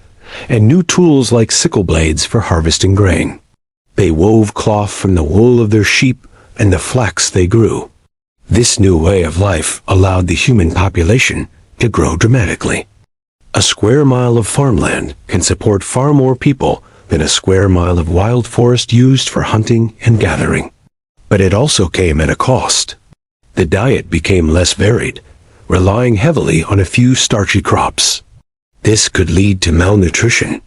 and new tools like sickle blades for harvesting grain. They wove cloth from the wool of their sheep and the flax they grew. This new way of life allowed the human population to grow dramatically. A square mile of farmland can support far more people than a square mile of wild forest used for hunting and gathering. But it also came at a cost. The diet became less varied, relying heavily on a few starchy crops. This could lead to malnutrition.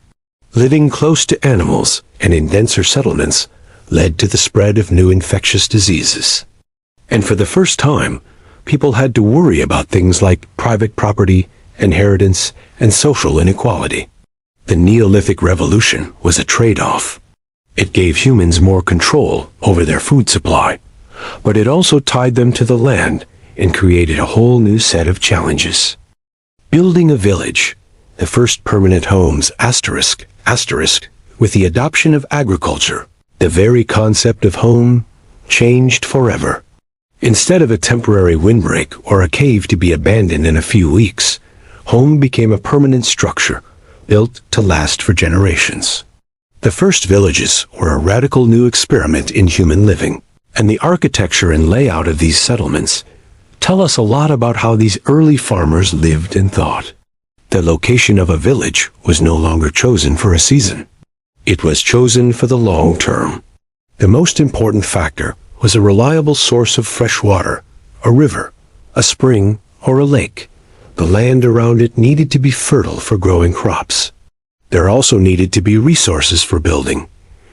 Living close to animals and in denser settlements led to the spread of new infectious diseases. And for the first time, people had to worry about things like private property, inheritance, and social inequality. The Neolithic Revolution was a trade-off. It gave humans more control over their food supply, but it also tied them to the land and created a whole new set of challenges. Building a village, the first permanent homes, with the adoption of agriculture, the very concept of home changed forever. Instead of a temporary windbreak or a cave to be abandoned in a few weeks, home became a permanent structure, built to last for generations. The first villages were a radical new experiment in human living, and the architecture and layout of these settlements tell us a lot about how these early farmers lived and thought. The location of a village was no longer chosen for a season. It was chosen for the long term. The most important factor was a reliable source of fresh water, a river, a spring, or a lake. The land around it needed to be fertile for growing crops. There also needed to be resources for building: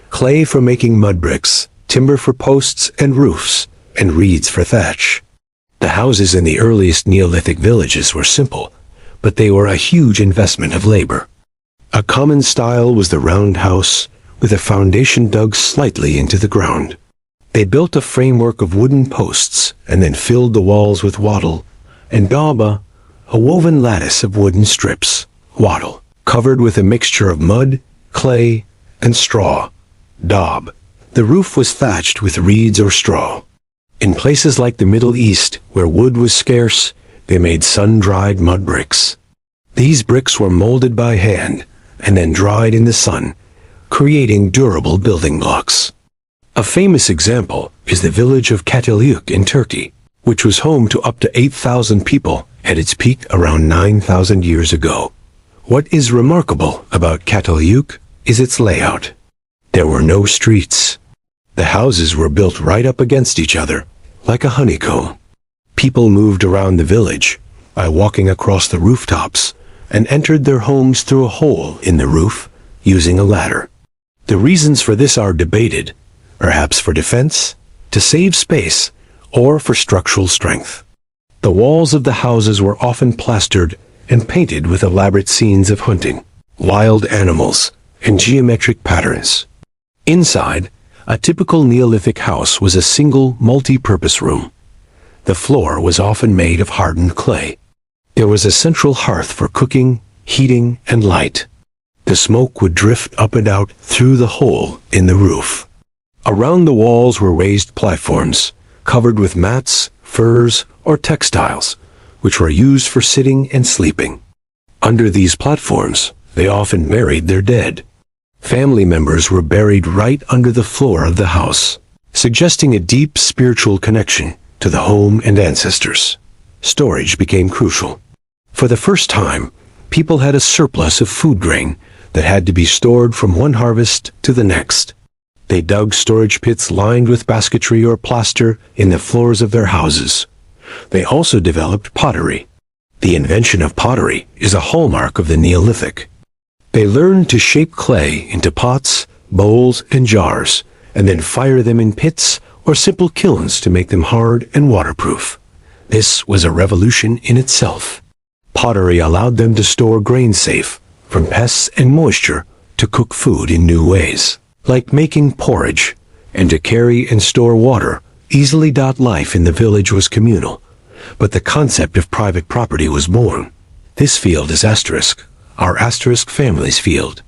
clay for making mud bricks, timber for posts and roofs, and reeds for thatch. The houses in the earliest Neolithic villages were simple, but they were a huge investment of labor. A common style was the round house, with a foundation dug slightly into the ground. They built a framework of wooden posts and then filled the walls with wattle, and dauba, a woven lattice of wooden strips, wattle, covered with a mixture of mud, clay, and straw, daub. The roof was thatched with reeds or straw. In places like the Middle East, where wood was scarce, they made sun-dried mud bricks. These bricks were molded by hand and then dried in the sun, creating durable building blocks. A famous example is the village of Catalyuk in Turkey, which was home to up to 8,000 people at its peak around 9,000 years ago. What is remarkable about Catalyuk is its layout. There were no streets. The houses were built right up against each other, like a honeycomb. People moved around the village by walking across the rooftops and entered their homes through a hole in the roof using a ladder. The reasons for this are debated, perhaps for defense, to save space, or for structural strength. The walls of the houses were often plastered and painted with elaborate scenes of hunting, wild animals, and geometric patterns. Inside, a typical Neolithic house was a single, multi-purpose room. The floor was often made of hardened clay. There was a central hearth for cooking, heating, and light. The smoke would drift up and out through the hole in the roof. Around the walls were raised platforms, covered with mats, furs, or textiles, which were used for sitting and sleeping. Under these platforms, they often buried their dead. Family members were buried right under the floor of the house, suggesting a deep spiritual connection to the home and ancestors. Storage became crucial. For the first time, people had a surplus of food grain that had to be stored from one harvest to the next. They dug storage pits lined with basketry or plaster in the floors of their houses. They also developed pottery. The invention of pottery is a hallmark of the Neolithic. They learned to shape clay into pots, bowls, and jars, and then fire them in pits or simple kilns to make them hard and waterproof. This was a revolution in itself. Pottery allowed them to store grain safe from pests and moisture, to cook food in new ways, like making porridge, and to carry and store water easily. Life in the village was communal, but the concept of private property was born. This field is asterisk, our asterisk family's field.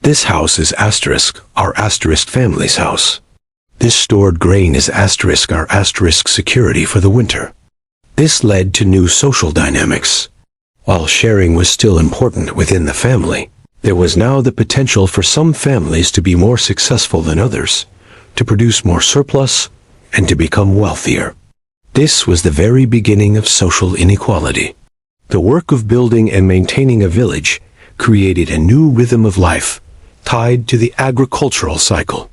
This house is asterisk, our asterisk family's house. This stored grain is asterisk, our asterisk security for the winter. This led to new social dynamics. While sharing was still important within the family, there was now the potential for some families to be more successful than others, to produce more surplus, and to become wealthier. This was the very beginning of social inequality. The work of building and maintaining a village created a new rhythm of life, tied to the agricultural cycle.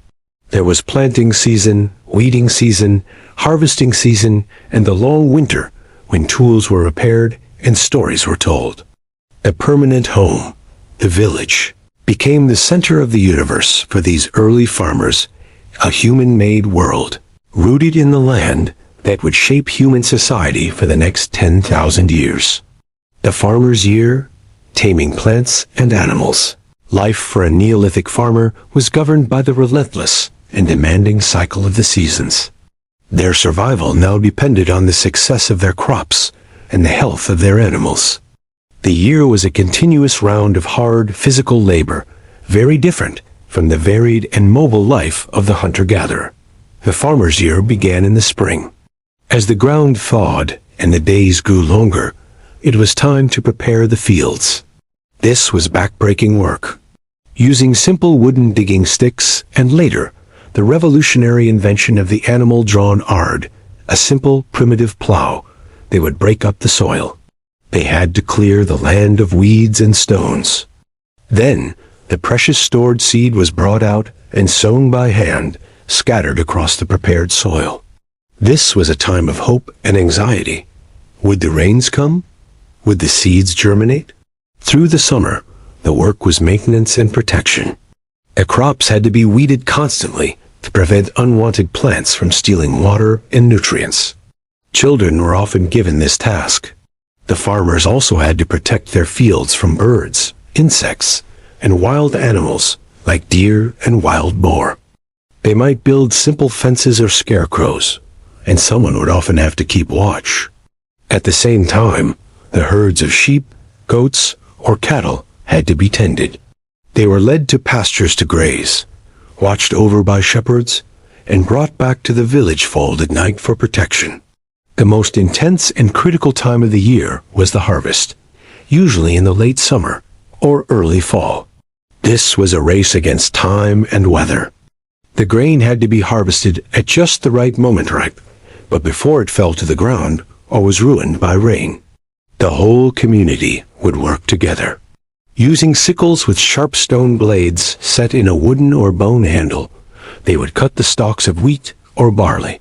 There was planting season, weeding season, harvesting season, and the long winter when tools were repaired and stories were told. A permanent home, the village, became the center of the universe for these early farmers, a human-made world, rooted in the land that would shape human society for the next 10,000 years. The farmer's year, taming plants and animals. Life for a Neolithic farmer was governed by the relentless and demanding cycle of the seasons. Their survival now depended on the success of their crops and the health of their animals. The year was a continuous round of hard physical labor, very different from the varied and mobile life of the hunter-gatherer. The farmer's year began in the spring. As the ground thawed and the days grew longer, it was time to prepare the fields. This was back-breaking work. Using simple wooden digging sticks and later, the revolutionary invention of the animal-drawn ard, a simple, primitive plow, they would break up the soil. They had to clear the land of weeds and stones. Then, the precious stored seed was brought out and sown by hand, scattered across the prepared soil. This was a time of hope and anxiety. Would the rains come? Would the seeds germinate? Through the summer, the work was maintenance and protection. The crops had to be weeded constantly to prevent unwanted plants from stealing water and nutrients. Children were often given this task. The farmers also had to protect their fields from birds, insects, and wild animals like deer and wild boar. They might build simple fences or scarecrows, and someone would often have to keep watch. At the same time, the herds of sheep, goats, or cattle had to be tended. They were led to pastures to graze, watched over by shepherds, and brought back to the village fold at night for protection. The most intense and critical time of the year was the harvest, usually in the late summer or early fall. This was a race against time and weather. The grain had to be harvested at just the right moment but before it fell to the ground or was ruined by rain. The whole community would work together. Using sickles with sharp stone blades set in a wooden or bone handle, they would cut the stalks of wheat or barley.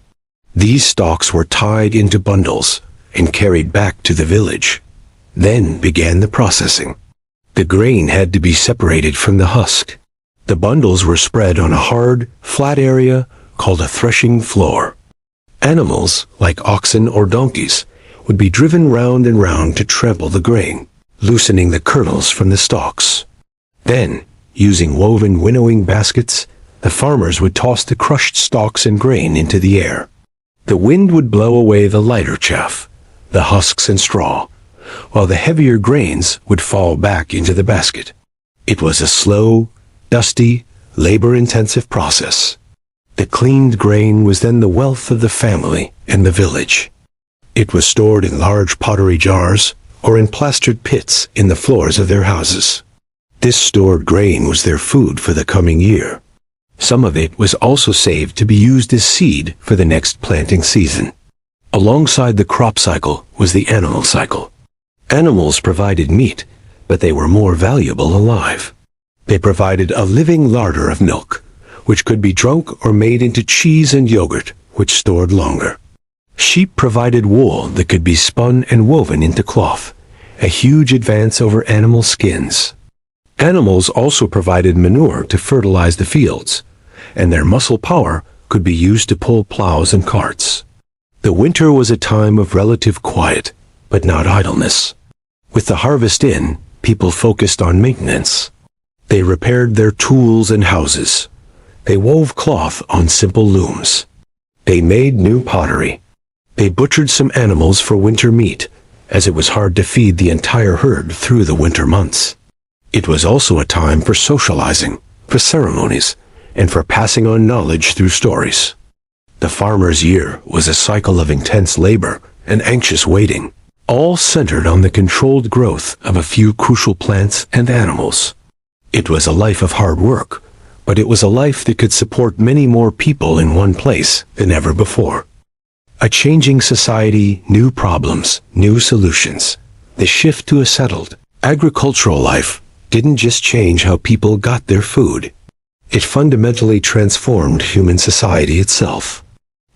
These stalks were tied into bundles and carried back to the village. Then began the processing. The grain had to be separated from the husk. The bundles were spread on a hard, flat area called a threshing floor. Animals, like oxen or donkeys, would be driven round and round to trample the grain, loosening the kernels from the stalks. Then, Using woven winnowing baskets, the farmers would toss the crushed stalks and grain into the air. The wind would blow away the lighter chaff, the husks and straw, while the heavier grains would fall back into the basket. It was a slow, dusty, labor-intensive process. The cleaned grain was then the wealth of the family and the village. It was stored in large pottery jars or in plastered pits in the floors of their houses. This stored grain was their food for the coming year. Some of it was also saved to be used as seed for the next planting season. Alongside the crop cycle was the animal cycle. Animals provided meat, but they were more valuable alive. They provided a living larder of milk, which could be drunk or made into cheese and yogurt, which stored longer. Sheep provided wool that could be spun and woven into cloth, a huge advance over animal skins. Animals also provided manure to fertilize the fields, and their muscle power could be used to pull plows and carts. The winter was a time of relative quiet, but not idleness. With the harvest in, people focused on maintenance. They repaired their tools and houses. They wove cloth on simple looms. They made new pottery. They butchered some animals for winter meat, as it was hard to feed the entire herd through the winter months. It was also a time for socializing, for ceremonies, and for passing on knowledge through stories. The farmer's year was a cycle of intense labor and anxious waiting, all centered on the controlled growth of a few crucial plants and animals. It was a life of hard work, but it was a life that could support many more people in one place than ever before. A changing society, new problems, new solutions. The shift to a settled, agricultural life didn't just change how people got their food. It fundamentally transformed human society itself.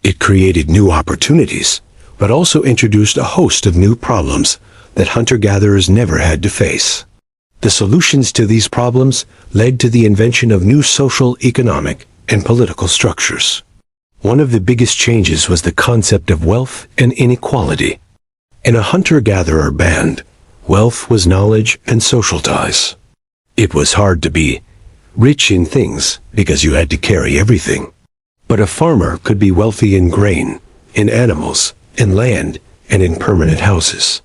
It created new opportunities, but also introduced a host of new problems that hunter-gatherers never had to face. The solutions to these problems led to the invention of new social, economic, and political structures. One of the biggest changes was the concept of wealth and inequality. In a hunter-gatherer band, wealth was knowledge and social ties. It was hard to be rich in things because you had to carry everything. But a farmer could be wealthy in grain, in animals, in land, and in permanent houses.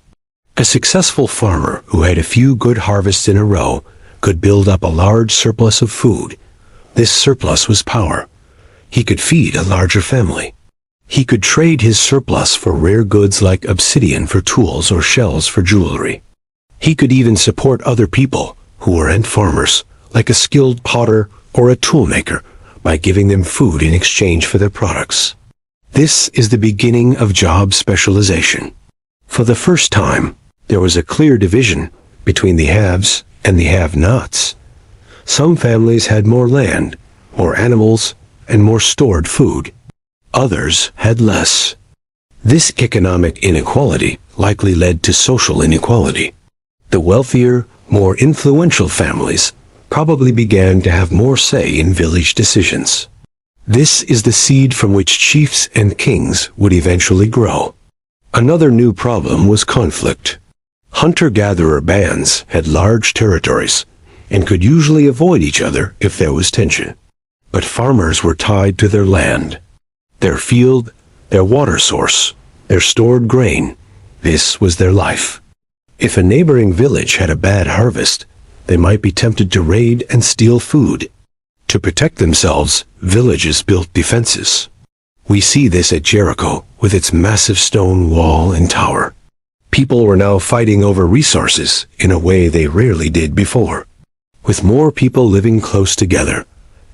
A successful farmer who had a few good harvests in a row could build up a large surplus of food. This surplus was power. He could feed a larger family. He could trade his surplus for rare goods like obsidian for tools or shells for jewelry. He could even support other people who weren't farmers, like a skilled potter or a toolmaker, by giving them food in exchange for their products. This is the beginning of job specialization. For the first time, there was a clear division between the haves and the have-nots. Some families had more land, more animals, and more stored food. Others had less. This economic inequality likely led to social inequality. The wealthier, more influential families probably began to have more say in village decisions. This is the seed from which chiefs and kings would eventually grow. Another new problem was conflict. Hunter-gatherer bands had large territories and could usually avoid each other if there was tension. But farmers were tied to their land, their field, their water source, their stored grain. This was their life. If a neighboring village had a bad harvest, they might be tempted to raid and steal food. To protect themselves, villages built defenses. We see this at Jericho with its massive stone wall and tower. People were now fighting over resources in a way they rarely did before. With more people living close together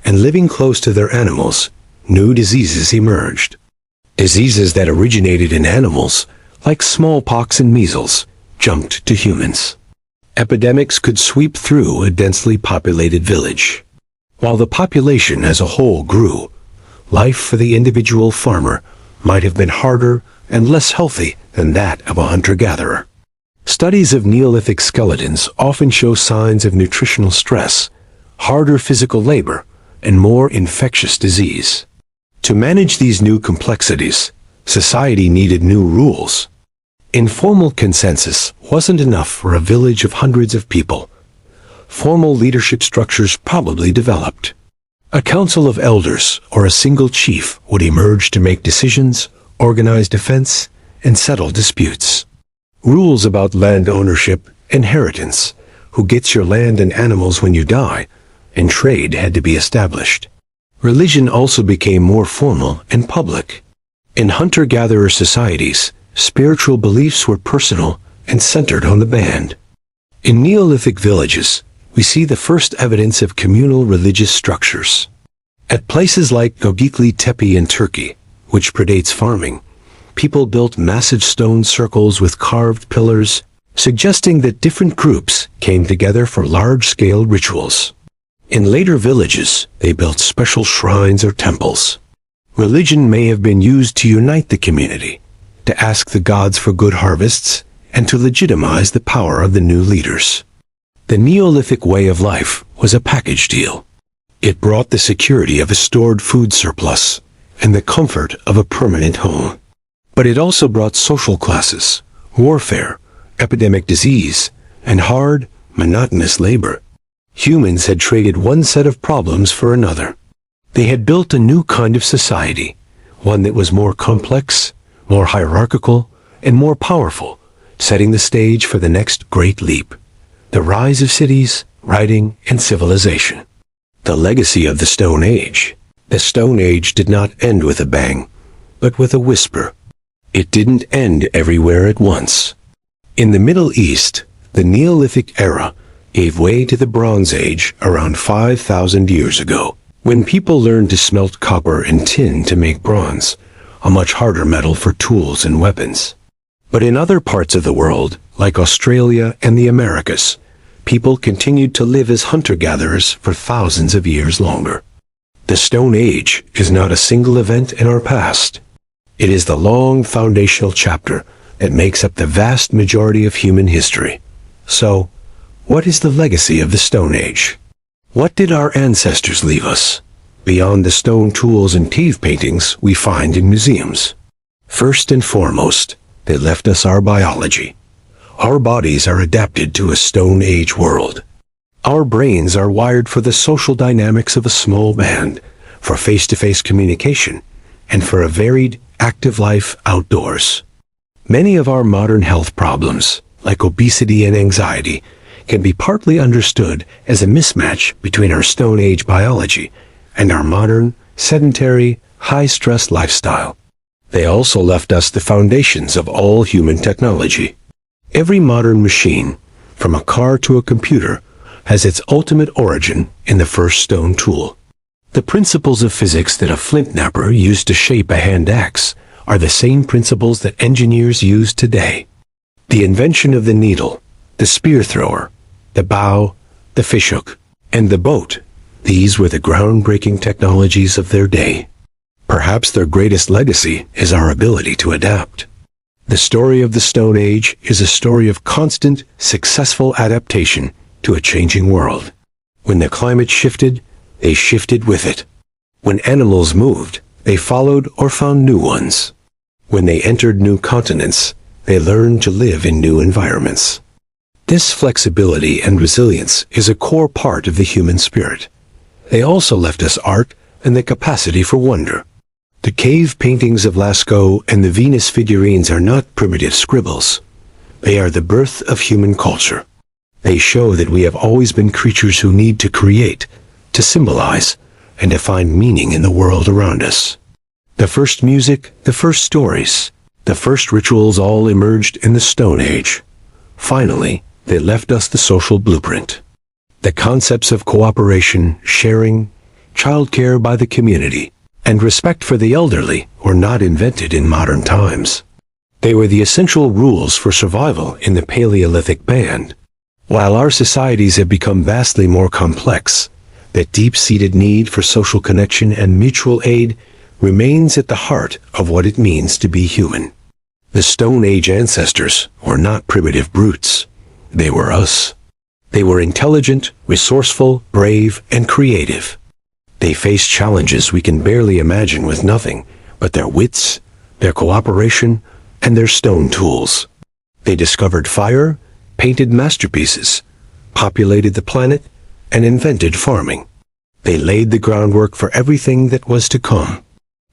and living close to their animals, new diseases emerged. Diseases that originated in animals, like smallpox and measles, jumped to humans. Epidemics could sweep through a densely populated village. While the population as a whole grew, life for the individual farmer might have been harder and less healthy than that of a hunter-gatherer. Studies of Neolithic skeletons often show signs of nutritional stress, harder physical labor, and more infectious disease. To manage these new complexities, society needed new rules. Informal consensus wasn't enough for a village of hundreds of people. formal leadership structures probably developed. A council of elders or a single chief would emerge to make decisions, organize defense, and settle disputes. Rules about land ownership, inheritance, who gets your land and animals when you die, and trade had to be established. Religion also became more formal and public. In hunter-gatherer societies, spiritual beliefs were personal and centered on the band. In Neolithic villages, we see the first evidence of communal religious structures. At places like Göbekli Tepe in Turkey, which predates farming, people built massive stone circles with carved pillars, suggesting that different groups came together for large-scale rituals. In later villages, they built special shrines or temples. Religion may have been used to unite the community, to ask the gods for good harvests, and to legitimize the power of the new leaders. The Neolithic way of life was a package deal. It brought the security of a stored food surplus and the comfort of a permanent home. But it also brought social classes, warfare, epidemic disease, and hard, monotonous labor. Humans had traded one set of problems for another. They had built a new kind of society, one that was more complex, more hierarchical, and more powerful, setting the stage for the next great leap, the rise of cities, writing, and civilization. The legacy of the Stone Age. The Stone Age did not end with a bang, but with a whisper. It didn't end everywhere at once. In the Middle East, the Neolithic era gave way to the Bronze Age around 5,000 years ago, when people learned to smelt copper and tin to make bronze, a much harder metal for tools and weapons. But in other parts of the world, like Australia and the Americas, people continued to live as hunter-gatherers for thousands of years longer. The Stone Age is not a single event in our past. It is the long foundational chapter that makes up the vast majority of human history. So, what is the legacy of the Stone Age? What did our ancestors leave us, beyond the stone tools and cave paintings we find in museums? First and foremost, they left us our biology. Our bodies are adapted to a Stone Age world. Our brains are wired for the social dynamics of a small band, for face-to-face communication, and for a varied, active life outdoors. Many of our modern health problems, like obesity and anxiety, can be partly understood as a mismatch between our Stone Age biology and our modern, sedentary, high-stress lifestyle. They also left us the foundations of all human technology. Every modern machine, from a car to a computer, has its ultimate origin in the first stone tool. The principles of physics that a flint knapper used to shape a hand axe are the same principles that engineers use today. The invention of the needle, the spear thrower, the bow, the fishhook, and the boat, these were the groundbreaking technologies of their day. Perhaps their greatest legacy is our ability to adapt. The story of the Stone Age is a story of constant, successful adaptation to a changing world. When the climate shifted, they shifted with it. When animals moved, they followed or found new ones. When they entered new continents, they learned to live in new environments. This flexibility and resilience is a core part of the human spirit. They also left us art and the capacity for wonder. The cave paintings of Lascaux and the Venus figurines are not primitive scribbles. They are the birth of human culture. They show that we have always been creatures who need to create, to symbolize, and to find meaning in the world around us. The first music, the first stories, the first rituals all emerged in the Stone Age. Finally, they left us the social blueprint. The concepts of cooperation, sharing, childcare by the community, and respect for the elderly were not invented in modern times. They were the essential rules for survival in the Paleolithic band. While our societies have become vastly more complex, that deep-seated need for social connection and mutual aid remains at the heart of what it means to be human. The Stone Age ancestors were not primitive brutes. They were us. They were intelligent, resourceful, brave, and creative. They faced challenges we can barely imagine with nothing but their wits, their cooperation, and their stone tools. They discovered fire, painted masterpieces, populated the planet, and invented farming. They laid the groundwork for everything that was to come.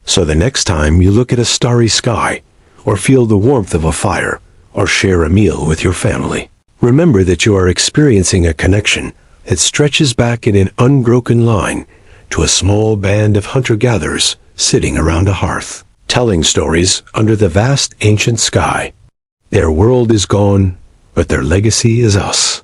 So the next time you look at a starry sky, or feel the warmth of a fire, or share a meal with your family, remember that you are experiencing a connection that stretches back in an unbroken line to a small band of hunter-gatherers sitting around a hearth, telling stories under the vast ancient sky. Their world is gone, but their legacy is us.